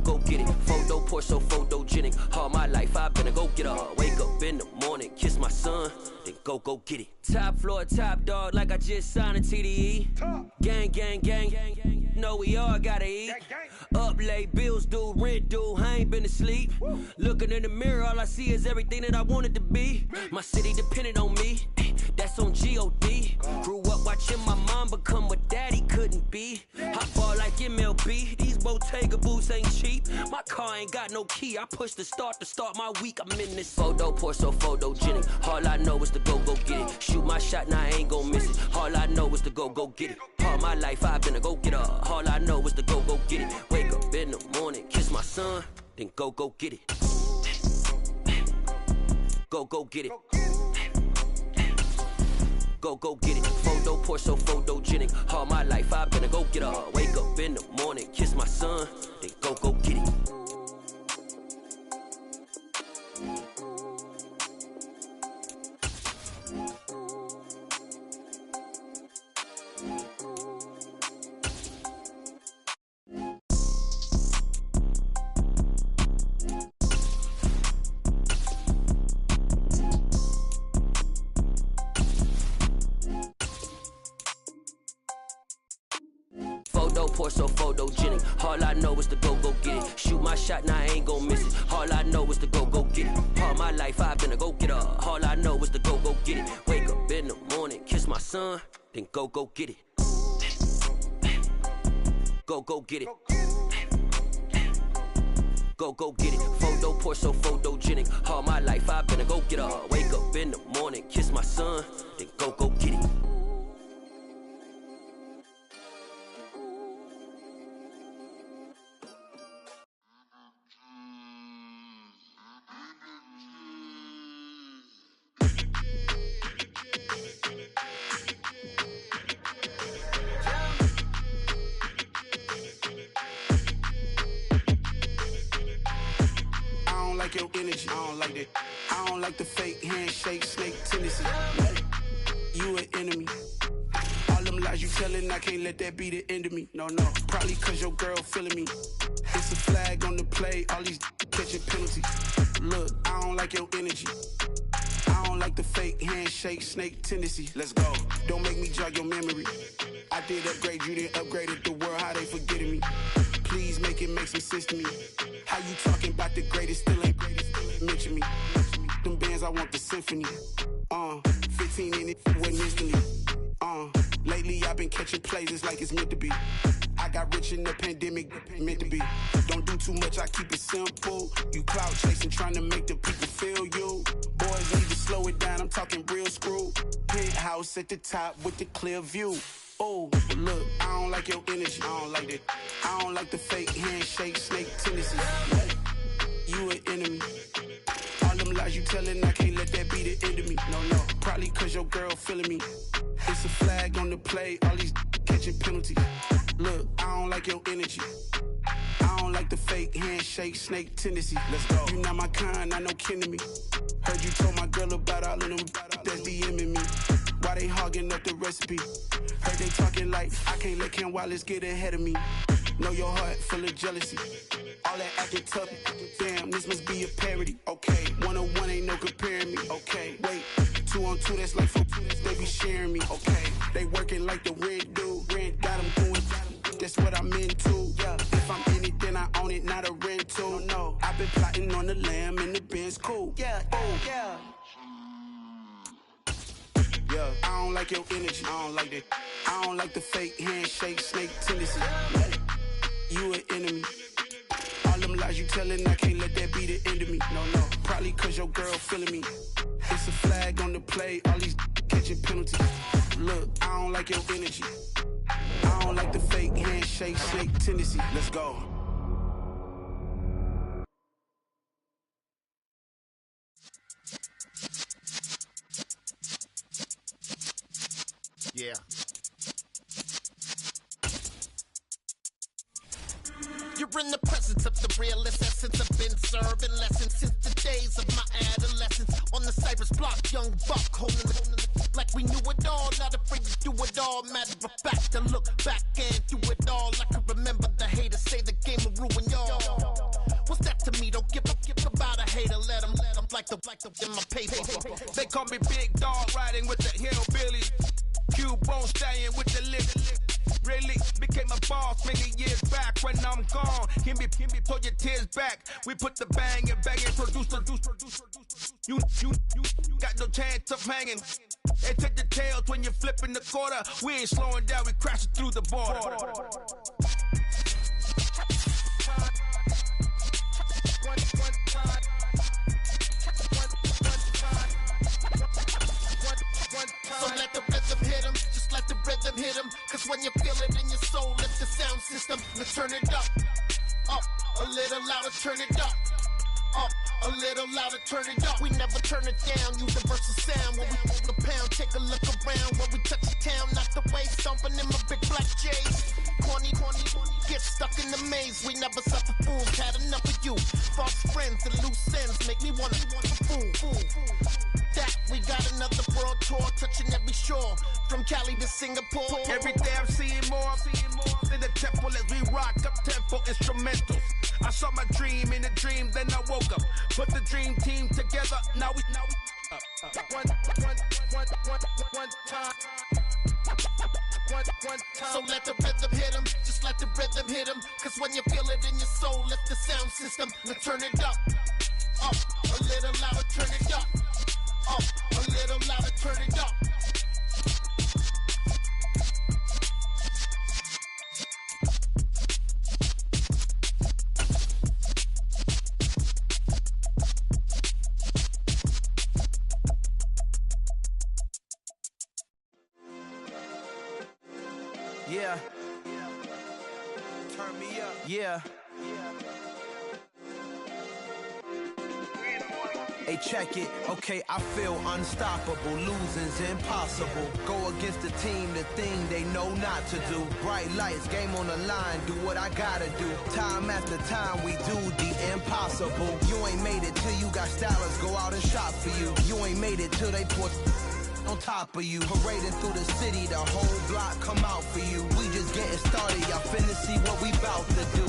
Go get it. Photo poor, so photogenic. All my life I've been a go-getter. Wake up in the morning, kiss my son, then go get it. Top floor, top dog, like I just signed a TDE. Gang. Know we all gotta eat. Up late, bills due, rent due, I ain't been asleep. Looking in the mirror, all I see is everything that I wanted to be. My city depended on me. That's ass on G.O.D. Grew up watching my mom become what daddy couldn't be. I ball like MLB, these Bottega boots ain't cheap. My car ain't got no key, I push the start to start my week. I'm in this photo, pour so photogenic. All I know is to go get it. Shoot my shot, now I ain't gon' miss it. All I know is to go get it. All my life I've been a go-getter. All I know is to go get it. Wake up in the morning, kiss my son, then go get it. Go get it. Go get it. Photo, pour so photogenic. All my life I've been a go-getter. Wake up in the morning, kiss my son, then go get it. Pour so photogenic. All I know is to go get it. Shoot my shot, now I ain't gon' miss it. All I know is to go get it. All my life I've been a go-getter. All I know is to go get it. Wake up in the morning, kiss my son, then go get it. Go get it. Go get it. Photo, pour so photogenic. All my life I've been a go-getter. Wake up in the morning, kiss my son, then go get it. Your energy, I don't like that. I don't like the fake handshake, snake tendency. You an enemy. All them lies you telling, I can't let that be the end of me. No, probably cause your girl feeling me. It's a flag on the play, all these catching penalties. Look, I don't like your energy. I don't like the fake handshake, snake tendency. Let's go. Don't make me jog your memory. I did upgrade, you didn't upgrade it. The world, how they forgetting me. Please make it make some sense to me. How you talking about the greatest, still ain't mention me. Them bands, I want the symphony. 15 in it, wasn't instantly. Lately I've been catching plays, it's like it's meant to be. I got rich in the pandemic, meant to be. Don't do too much, I keep it simple. You clout chasing, trying to make the people feel you. Boys need to slow it down, I'm talking real screw. Penthouse at the top with the clear view. Oh, look, I don't like your energy, I don't like that. I don't like the fake handshake, snake tendency. You an enemy. All them lies you telling, I can't let that be the end of me. No, probably cause your girl feeling me. It's a flag on the play, all these catching penalties. Look, I don't like your energy. I don't like the fake handshake, snake tendency. Let's go. You not my kind, not no kin to me. Heard you told my girl about all of them that's DMing me. Why they hogging up the recipe? Heard they talking like I can't let Ken Wallace get ahead of me. Know your heart full of jealousy. All that acting tough. Damn, this must be a parody. Okay, 101 ain't no comparing me. Okay, wait, 2 on 2 that's like 4. They be sharing me. Okay, they working like the rent do. Rent got them going. That's what I'm into. Yeah, if I'm in it, then I own it, not a rental. No, I've been plotting on the lamb and the Benz cool. Yeah, oh yeah. Yeah, I don't like your energy, I don't like that. I don't like the fake handshake, snake tendency. You an enemy. All them lies you telling, I can't let that be the end of me. No, probably cause your girl feeling me. It's a flag on the play, all these catching penalties. Look, I don't like your energy. I don't like the fake handshake, snake tendency. Let's go. Yeah. You're in the presence of the realest essence. I've been serving lessons since the days of my adolescence. On the Cypress block, young buck holding it like we knew it all. Not afraid to do it all. Matter of fact, to look back and do it all. I can remember the haters say the game will ruin y'all. What's that to me? Don't give about a hater. Let them like the in my paper. They call me Big Dog, riding with the hillbillies. Cubone staying with the lip. Really became a boss many years back when I'm gone. pull your tears back. We put the bang and produce. You got no chance of hanging. They take the tails when you're flipping the quarter. We ain't slowing down, we crashing through the border. So let the rhythm hit him, just let the rhythm hit him. Cause when you feel it in your soul, lift the sound system. Let's turn it up a little louder, turn it up a little louder, turn it up. We never turn it down, universal sound. When we move the pound, take a look around. When we touch the town, not the way, stomping in my big black J's. Corny, get stuck in the maze. We never suffer fools, had enough of you. False friends and loose ends make me wanna fool. That we got another world tour, touching every shore, from Cali to Singapore. Every day I'm seeing more in the temple as we rock up tempo instrumentals. I saw my dream in a dream, then I woke up. Put the dream team together, now we one time. So let the rhythm hit him, just let the rhythm hit him. Cause when you feel it in your soul, lift the sound system. Now turn it up a little louder, turn it up a little louder, turn it up. Yeah. Turn me up. Yeah. Hey, check it. Okay, I feel unstoppable. Losing's impossible. Go against the team, the thing they know not to do. Bright lights, game on the line, do what I gotta do. Time after time, we do the impossible. You ain't made it till you got stylers go out and shop for you. You ain't made it till they put on top of you. Parading through the city, the whole block come out for you. We just getting started, y'all finna see what we bout to do.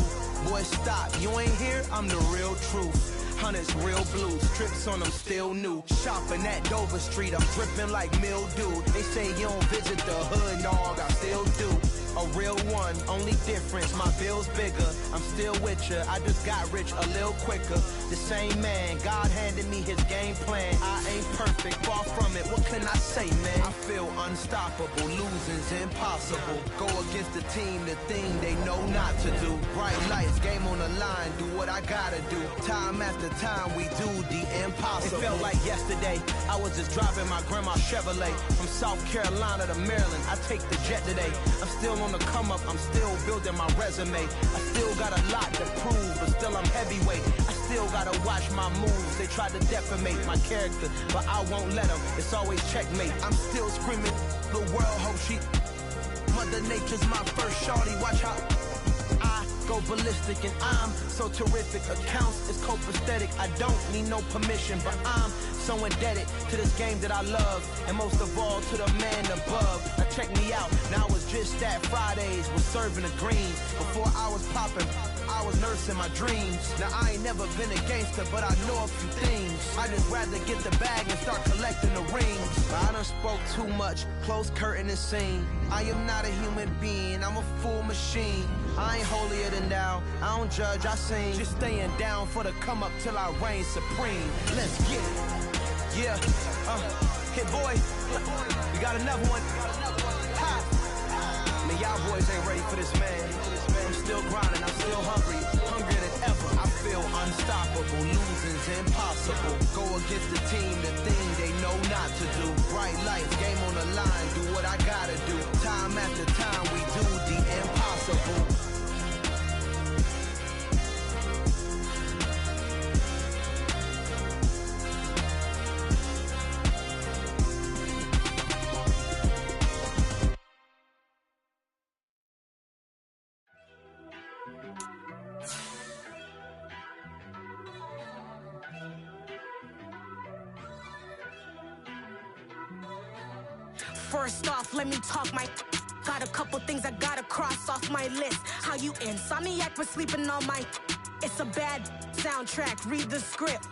Boy, stop, you ain't here, I'm the real truth. Hunters, real blue, strips on them still new. Shopping at Dover Street, I'm dripping like mildew. They say you don't visit the hood, dog, I still do. A real one, only difference, my bill's bigger. I'm still with ya, I just got rich a little quicker. The same man, God handed me his game plan. I ain't perfect, far from it, what can I say, man? I feel unstoppable, losing's impossible. Go against the team, the thing they know not to do. Bright lights, game on the line, do what I gotta do. Time after time, we do the impossible. It felt like yesterday, I was just driving my grandma's Chevrolet. From South Carolina to Maryland, I take the jet today. I'm still on the come up, I'm still building my resume. I still got a lot to prove, but still I'm heavyweight. I still gotta watch my moves. They tried to defamate my character, but I won't let them. It's always checkmate. I'm still screaming, the world hope she. Mother Nature's my first shorty, watch how I go ballistic, and I'm so terrific. Accounts is copacetic, I don't need no permission, but I'm so indebted to this game that I love, and most of all to the man above. Now check me out, now I was just at Fridays, was serving the greens. Before I was popping, I was nursing my dreams. Now I ain't never been a gangster, but I know a few things. I just rather get the bag and start collecting the rings. But I done spoke too much, close curtain and scene. I am not a human being, I'm a full machine. I ain't holier than thou, I don't judge, I sing. Just staying down for the come up till I reign supreme. Let's get it. Yeah, hey boy, we got another one. Ha! Man, y'all boys ain't ready for this, man. I'm still grinding, I'm still hungry, hungrier than ever. I feel unstoppable, losing's impossible. Go against the team, the thing they know not to do. Bright lights, game on the line, do what I gotta do. Time after time, we do the impossible. First off, let me talk my. Got a couple things I gotta cross off my list. How you insomniac for sleeping on my. It's a bad soundtrack, read the script.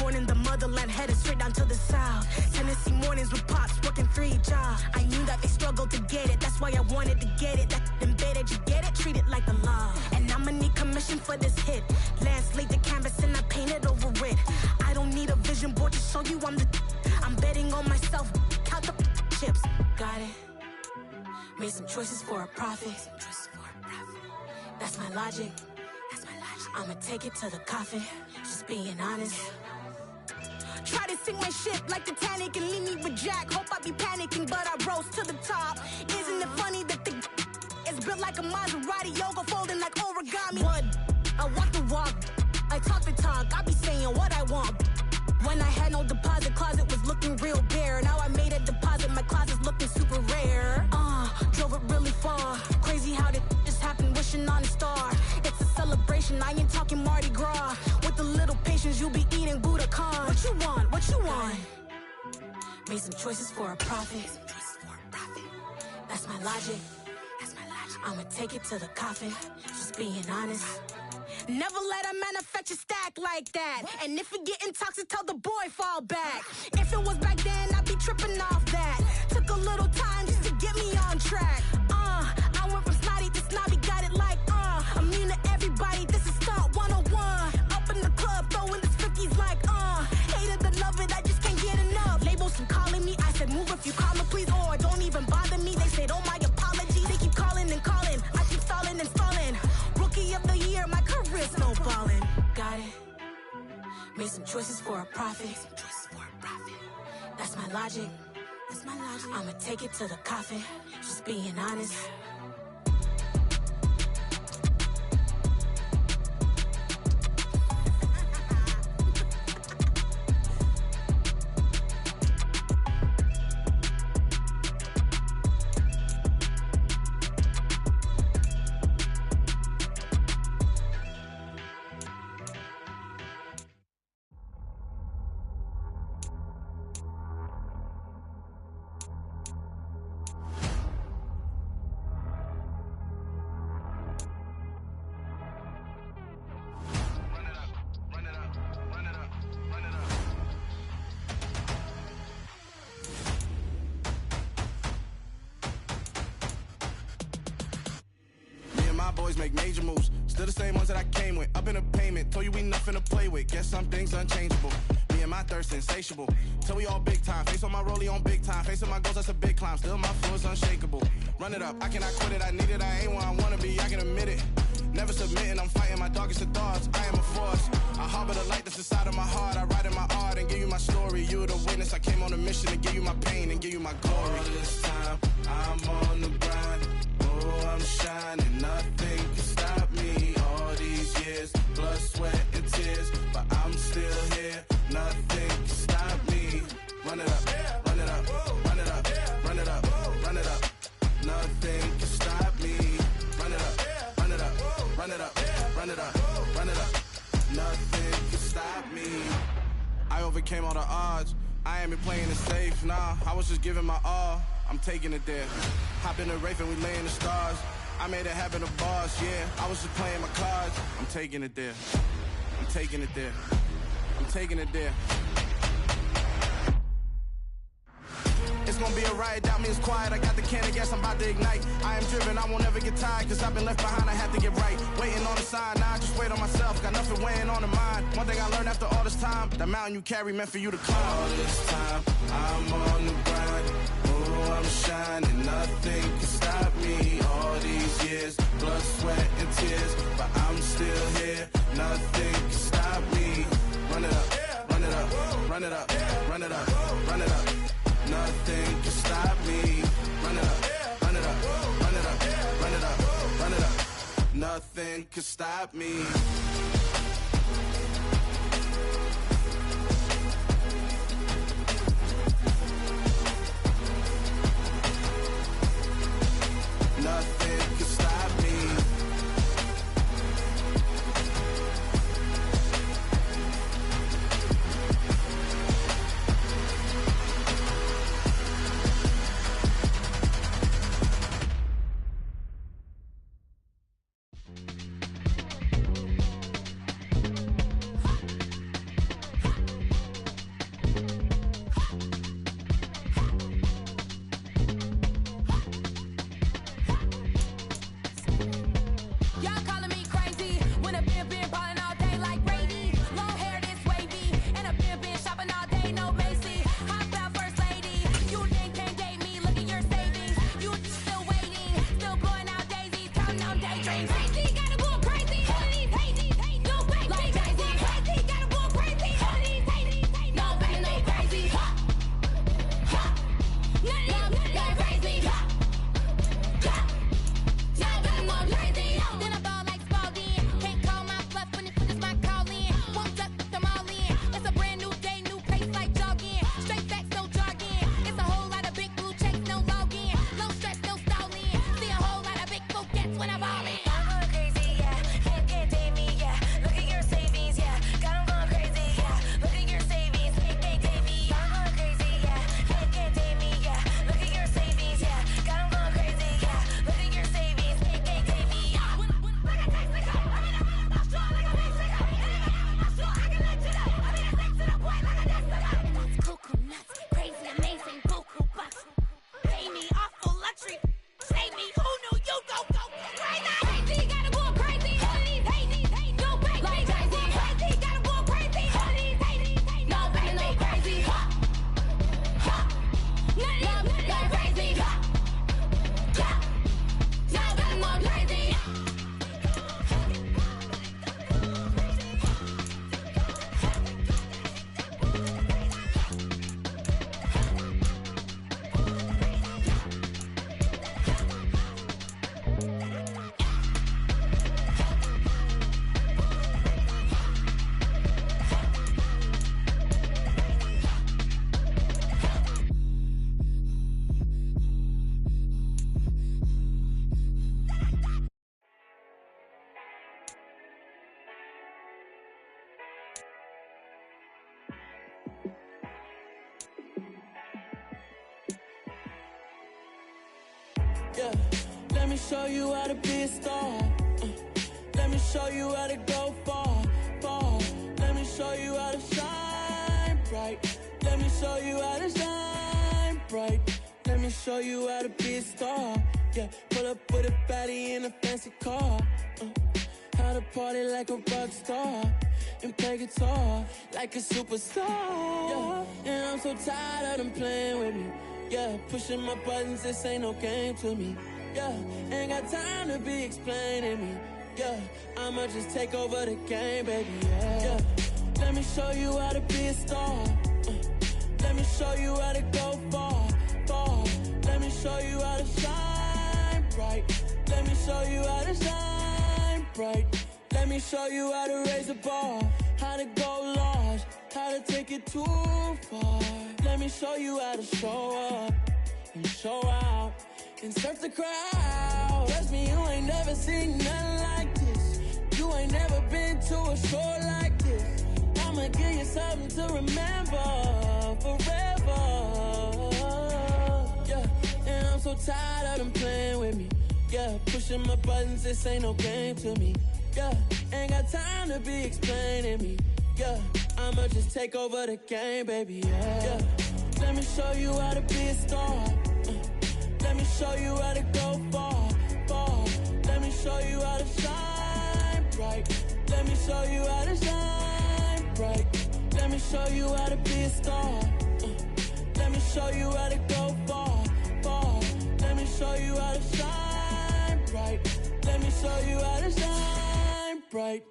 Born in the motherland, headed straight down to the south. Tennessee mornings with pops, working 3 jobs. I knew that they struggled to get it, that's why I wanted to get it. That embedded, you get it, treat it like the law. And I'ma need commission wishing for this hit. Lance laid the canvas and I painted over it. I don't need a vision board to show you I'm betting on myself. Count the chips. Got it. Made some choices for a profit. That's my logic. I'ma take it to the coffin. Just being honest. Try to sink my ship like Titanic and leave me with Jack. Hope I be panicking, but I rose to the top. Isn't it funny that the is built like a Maserati, yoga folding like origami? What? I walk the walk, I talk the talk. I be saying what I want. When I had no deposit, closet was looking real bare. Now I made a deposit, my closet's looking super rare. Drove it really far. Crazy how did just happen, wishing on a star. It's a celebration, I ain't talking Mardi Gras. With a little patience, you'll be eating Budokan. What you want? What you want? Made some choices for a profit. That's my logic. I'ma take it to the coffin. Just being honest. Never let a manufacture stack like that. And if it getting toxic, tell the boy fall back. If it was back then, I'd be tripping off that. Took a little time just to get me on track. I went from snotty to snobby, got it like immune to everybody, this is stunt 101. Up in the club, throwing this 50s like hate it, love it, I just can't get enough. Labels from calling me, I said move if you call me please, or don't even bother me. They said oh my apologies, they keep calling and calling. I keep stalling and stalling. Rookie of the year, my career snowballing. Got it. Made some choices for a profit. That's my logic. I'ma take it to the coffin. Just being honest. Boys make major moves, still the same ones that I came with. Up in a payment, told you we nothing to play with. Guess some things unchangeable. Me and my thirst insatiable. Till we all big time. Face on my rollie on big time. Facing my goals, that's a big climb. Still my flow is unshakable. Run it up, I cannot quit it. I need it, I ain't where I wanna be. I can admit it. Never submitting, I'm fighting my darkest of thoughts. I am a force. I harbor the light that's inside of my heart. I write in my art and give you my story. You the witness. I came on a mission to give you my pain and give you my glory. All this time, I'm on the grind. Oh, I'm shining. Nothing can stop me. All these years, blood, sweat, and tears, but I'm still here. Nothing can stop me. Run it up, run it up, run it up, run it up, run it up. Nothing can stop me. Run it up, run it up, run it up, run it up, run it up. Nothing can stop me. I overcame all the odds. I ain't been playing it safe, nah. I was just giving my all. I'm taking it there. Hop in the Wraith and we lay in the stars. I made it happen to boss, yeah. I was just playing my cards. I'm taking it there. I'm taking it there. I'm taking it there. It's gonna be a riot, doubt me it's quiet. I got the can of gas, I'm about to ignite. I am driven, I won't ever get tired, cause I've been left behind, I have to get right. Waiting on the sign, now I just wait on myself. Got nothing weighing on the mind. One thing I learned after all this time, the mountain you carry meant for you to climb. All this time, I'm on the grind. Oh, I'm shining, nothing can stop me. All these years, blood, sweat, and tears, but I'm still here. Nothing can stop me. Run it up, run it up, run it up, run it up, run it up. Nothing can stop me. Run it up, run it up, run it up, run it up, run it up. Nothing can stop me. Nothing can stop me. Yeah, let me show you how to be a star. Let me show you how to go far, far. Let me show you how to shine bright. Let me show you how to shine bright. Let me show you how to be a star. Yeah, pull up with a baddie in a fancy car. How to party like a rock star and play guitar like a superstar. Yeah, and I'm so tired of them playing with me. Yeah, pushing my buttons, this ain't no game to me. Yeah, ain't got time to be explaining me. Yeah, I'ma just take over the game, baby. Yeah, let me show you how to be a star. Let me show you how to go far, far. Let me show you how to shine bright. Let me show you how to shine bright. Let me show you how to raise the bar, how to go large, how to take it too far. Let me show you how to show up and show out and surf the crowd. Trust me, you ain't never seen nothing like this. You ain't never been to a show like this. I'ma give you something to remember forever. Yeah, and I'm so tired of them playing with me. Yeah, pushing my buttons, this ain't no game to me. Yeah, ain't got time to be explaining me. Yeah, I'ma just take over the game, baby. Yeah, let me show you how to be a star. Let me show you how to go far, far. Let me show you how to shine bright. Let me show you how to shine bright. Let me show you how to be a star. Let me show you how to go far, far. Let me show you how to shine bright. Let me show you how to shine bright.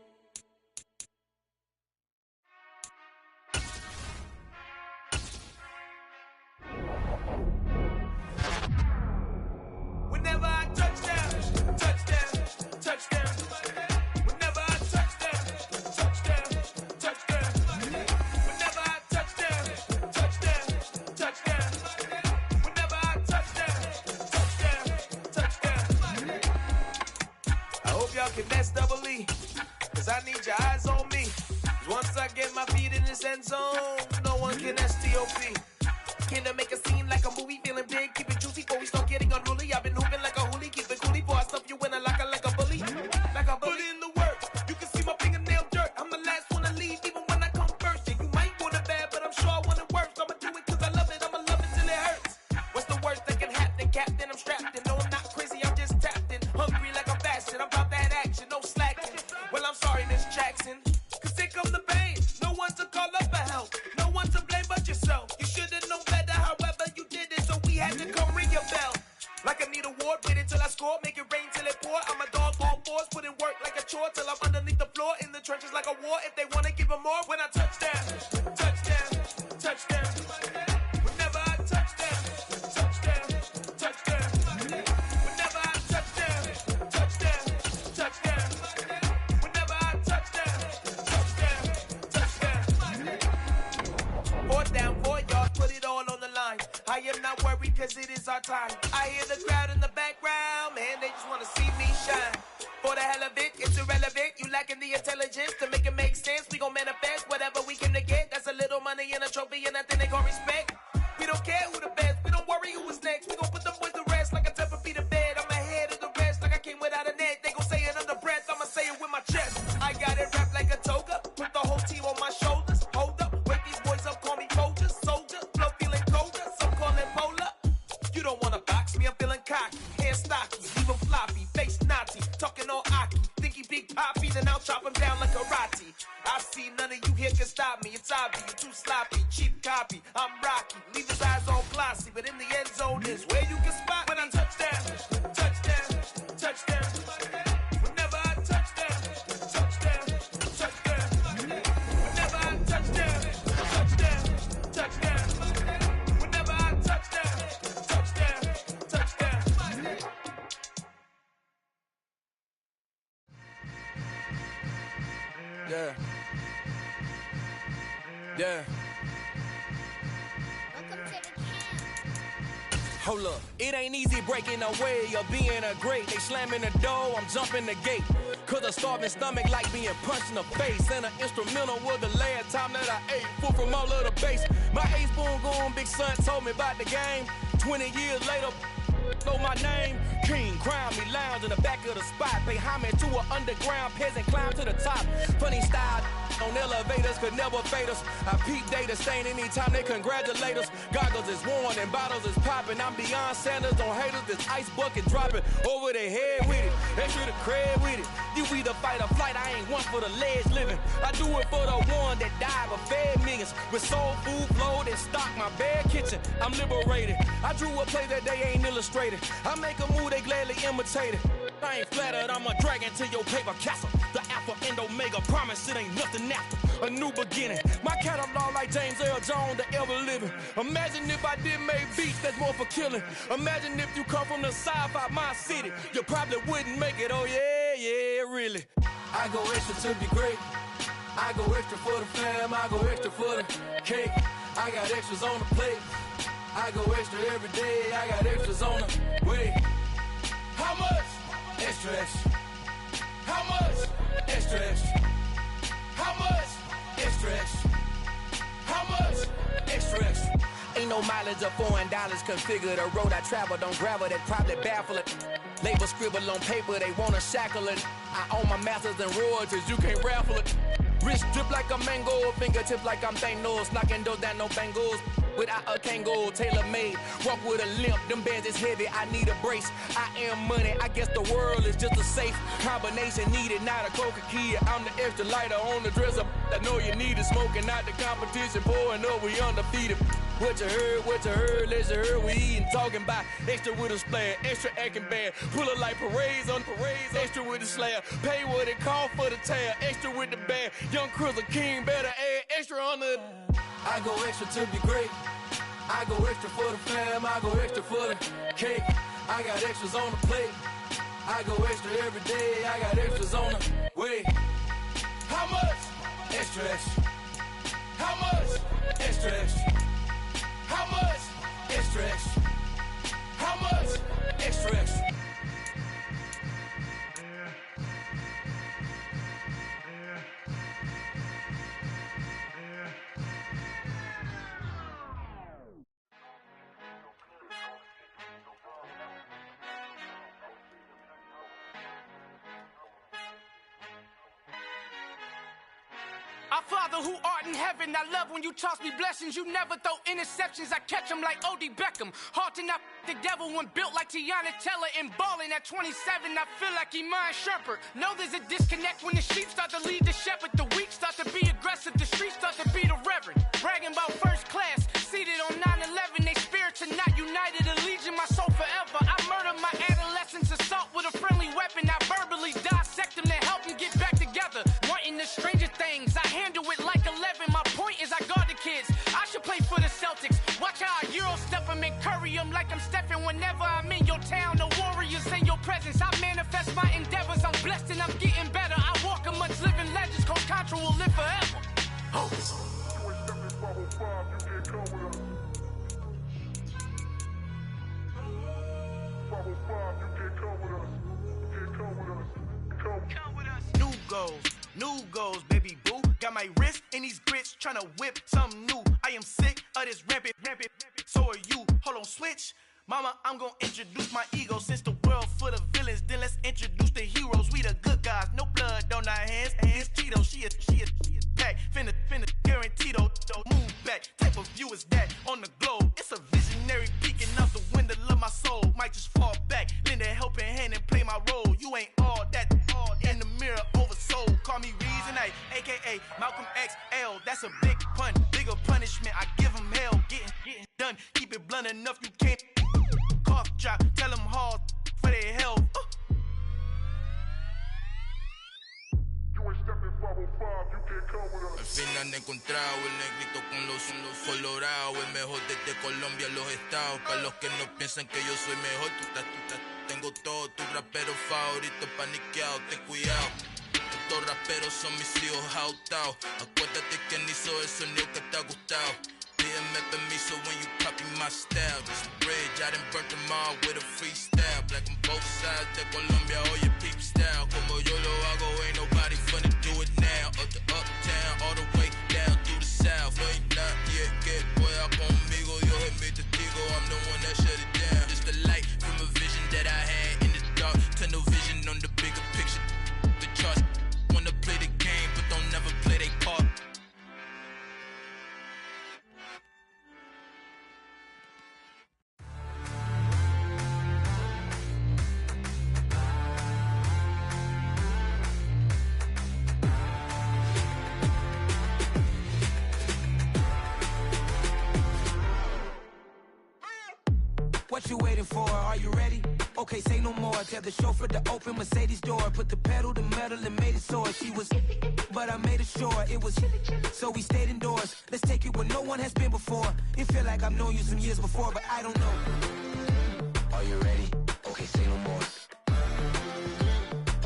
Whenever I touch down, touchdown, touchdown. Whenever I touch down, touchdown, touchdown. Whenever I touch down, touchdown, touchdown. Whenever I touch down, touchdown, touchdown. I hope y'all can nest double E, cause I need your eyes on me. Once I get my feet in this end zone, no one can STOP. Can I make a scene like a movie, feeling big, keep it juicy before we start getting unruly. I've been hooping like a hoolie, keep it coolie, before I stuff you in a locker like a bully. Like a bully. Put in the work, you can see my fingernail dirt. I'm the last one to leave, even when I come first. Yeah, you might want it bad, but I'm sure I want it worse. I'ma do it cause I love it, I'ma love it till it hurts. What's the worst that can happen, Captain? I'm strapped in, no I'm not crazy, I'm just tapped in. Hungry like I'm fasting, I'm about that action, no slacking. Well, I'm sorry, Miss Jackson, cause here come the pain. No one to call up for help, no one to blame but yourself. You should've known better, however you did it, so we had to come ring your bell. Like I need a ward, in work like a chore till I'm underneath the floor in the trenches like a war. If they wanna give them more, when I touch down, touchdown, touchdown. Whenever I touch down, touchdown, touchdown. Whenever I touch down, touchdown, touchdown. Whenever I touch down, touchdown, touchdown. 4th down, 4 yards, put it all on the line. I am not worried cause it is our time. I hear the crowd in the background, man, they just wanna see me shine. For the hell of it, it's irrelevant. You lacking the intelligence to make it make sense. We gon' manifest whatever we came to get. That's a little money and a trophy and nothing they call respect. We don't care who the best, we don't worry who was next. We gon' put them boys to rest like a temper feet of bed. I'm ahead of the rest like I came without a net. They gon' say it under breath, I'ma say it with my chest. I got it wrapped like a toga, put the whole team on my shoulders. Hold up, wake these boys up, call me soldier, soldier. Flow feeling colder, some call it polar. You don't wanna box me, I'm feeling cocky. Hair stocky, even floppy, face naughty. Talking all aki, think he big poppy, then I'll chop him down like karate. I see none of you here can stop me. It's obvious, you're too sloppy, cheap copy. I'm Rocky, leave his eyes all glossy, but in the end zone is where you can spot when I touch down, touchdown, touchdown. Whenever I touch down, touchdown, touchdown. Whenever I touch down, touchdown, touchdown. Whenever I touch down, touchdown, touchdown. Yeah. Yeah. Hold up, it ain't easy breaking away or being a great. They slamming the door, I'm jumping the gate. Cause a starving stomach like being punched in the face. And an instrumental was the last time that I ate. Food from all of the bass. My ace boom goon, big son told me about the game. 20 years later, know my name. King, crown me, lounge in the back of the spot. Pay homage to an underground peasant, climb to the top. Funny style on elevators could never fade us. I peep data stain anytime they congratulate us. Goggles is worn and bottles is popping. I'm beyond Sanders on haters. This ice bucket dropping over their head with it. Extra the cred with it. You either fight or flight. I ain't one for the ledge living. I do it for the one that died but fed millions. With soul food flowed and stocked my bad kitchen. I'm liberated. I drew a play that they ain't illustrated. I make a move, they gladly imitate it. I ain't flattered, I'm a dragon to your paper castle. The Alpha and Omega, promise it ain't nothing after. A new beginning. My catalog like James Earl Jones, the ever living. Imagine if I did make beats that's more for killing. Imagine if you come from the sci-fi, my city. You probably wouldn't make it, oh yeah, yeah, really. I go extra to be great. I go extra for the fam, I go extra for the cake. I got extras on the plate. I go extra every day, I got extras on the way. How much? Extra, extra. How much? Extra, extra. How much? Extra, extra. How much? Extra, extra. Ain't no mileage of $4 configure the road I travel. Don't gravel, that probably baffle it. Label scribble on paper, they wanna shackle it. I own my masters and royalties, you can't raffle it. Wrist drip like a mango, fingertips like I'm Thanos. Knocking those down, no bangles. Without a Kango, tailor-made. Walk with a limp, them bands is heavy, I need a brace. I am money, I guess the world is just a safe combination needed, not a coca key. I'm the extra lighter on the dresser. I know you need it, smoking out the competition, pouring up, we undefeated. What you heard, let's you heard, we eating, talking about extra with a splash, extra acting bad. Pull it like parades on parades, extra with the slab. Pay what it cost for the tab, extra with the bag. Young Crizzle King, better add extra on the. I go extra to be great. I go extra for the fam, I go extra for the cake. I got extras on the plate. I go extra every day, I got extras on the way. How much? Extra, extra. How much? Extra, extra. How much? Extra, extra. How much? Extra, extra. Our Father who art in heaven, I love when you toss me blessings. You never throw interceptions, I catch them like O.D. Beckham. Hard to knock the devil when built like Tiana Teller. And balling at 27, I feel like Iman Shumpert. Know there's a disconnect when the sheep start to lead the shepherd. The weak start to be aggressive, the streets start to be the reverend. Bragging about first class, seated on 9/11. They spirits are not united, a legion, my soul forever. I murdered my adolescence, assault with a friendly weapon. I verbally dissect them. new goals, baby boo. Got my wrist in these grits, tryna whip something new. I am sick of this rampant, so are you. Hold on, switch. Mama, I'm gonna introduce my ego. Since the world full of villains, then let's introduce the heroes. We the good guys, no blood on our hands. Hands Tito, she is back. Finna, guaranteed, move back. Type of view is that on the globe? It's a visionary peeking out the window of my soul. Might just fall back, lend a helping hand and play my role. You ain't all that in the mirror oversold. Call me Reason A, aka Malcolm XL. That's a big pun, bigger punishment. I give him hell, getting done. Keep it blunt enough, you can't. Cough drop, tell them hard for their health. Al fin han encontrado el negrito con los colorados, el mejor desde Colombia, los estados. Para los que no piensan que yo soy mejor, tengo todo, tus raperos favoritos paniqueados, ten cuidado. Estos raperos son mis hijos jautados. Acuérdate quién hizo el sonido que te ha gustado. Pídeme permiso when you copy my style. This bridge, I done burnt them all with a freestyle. Black on both sides de Colombia, oye peep style. Como yo lo hago, ain't nobody finna do it now. Up to uptown, all the way down through the south. No hay nadie que pueda conmigo, Dios es mi testigo. I'm the one that shut it down. Just the light from a vision that I had in the dark. Tunnel vision on the bigger picture. The charts wanna play the game, but don't never play their part. What you waiting for? Are you ready? Okay, say no more. Tell the chauffeur to open Mercedes door. Put the pedal to metal and made it soar. She was, but I made it sure it was. So we stayed indoors. Let's take it where no one has been before. It feel like I've known you some years before, but I don't know. Are you ready? Okay, say no more.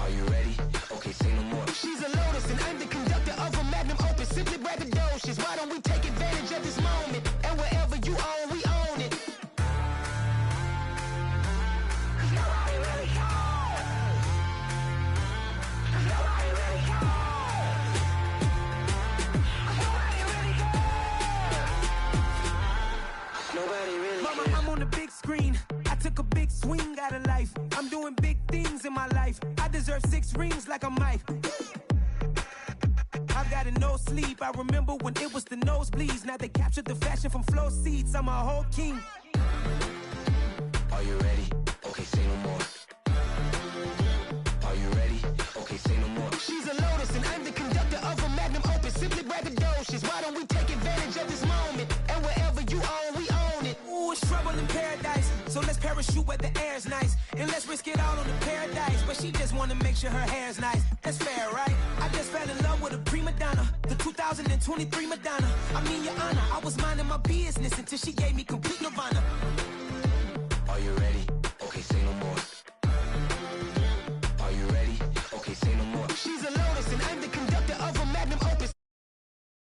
Are you ready? Okay, say no more. She's a Lotus and I'm the conductor of a Magnum Opus. Simply braggadocious. Why don't we take advantage of this moment? And wherever you own, we own it. Mama, I'm on the big screen. I took a big swing out of life. I'm doing big things in my life. I deserve 6 rings like a Mike. I've got no sleep. I remember when it was the nosebleeds. Now they captured the fashion from flow seats. I'm a whole king. Are you ready? Okay, say no more. Are you ready? Okay, say no more. She's a Lotus and I'm the conductor of a Magnum Opus. Simply braggadocious. Why don't we take advantage of this moment? And wherever you own, we own it. Ooh, it's trouble in paradise. So let's parachute where the air's nice. And let's risk it all on the paradise. But she just wanna make sure her hair's nice. That's fair, right? I just fell in love with a prima donna. The 2023 Madonna. I mean, your honor, I was minding my business until she gave me complete nirvana.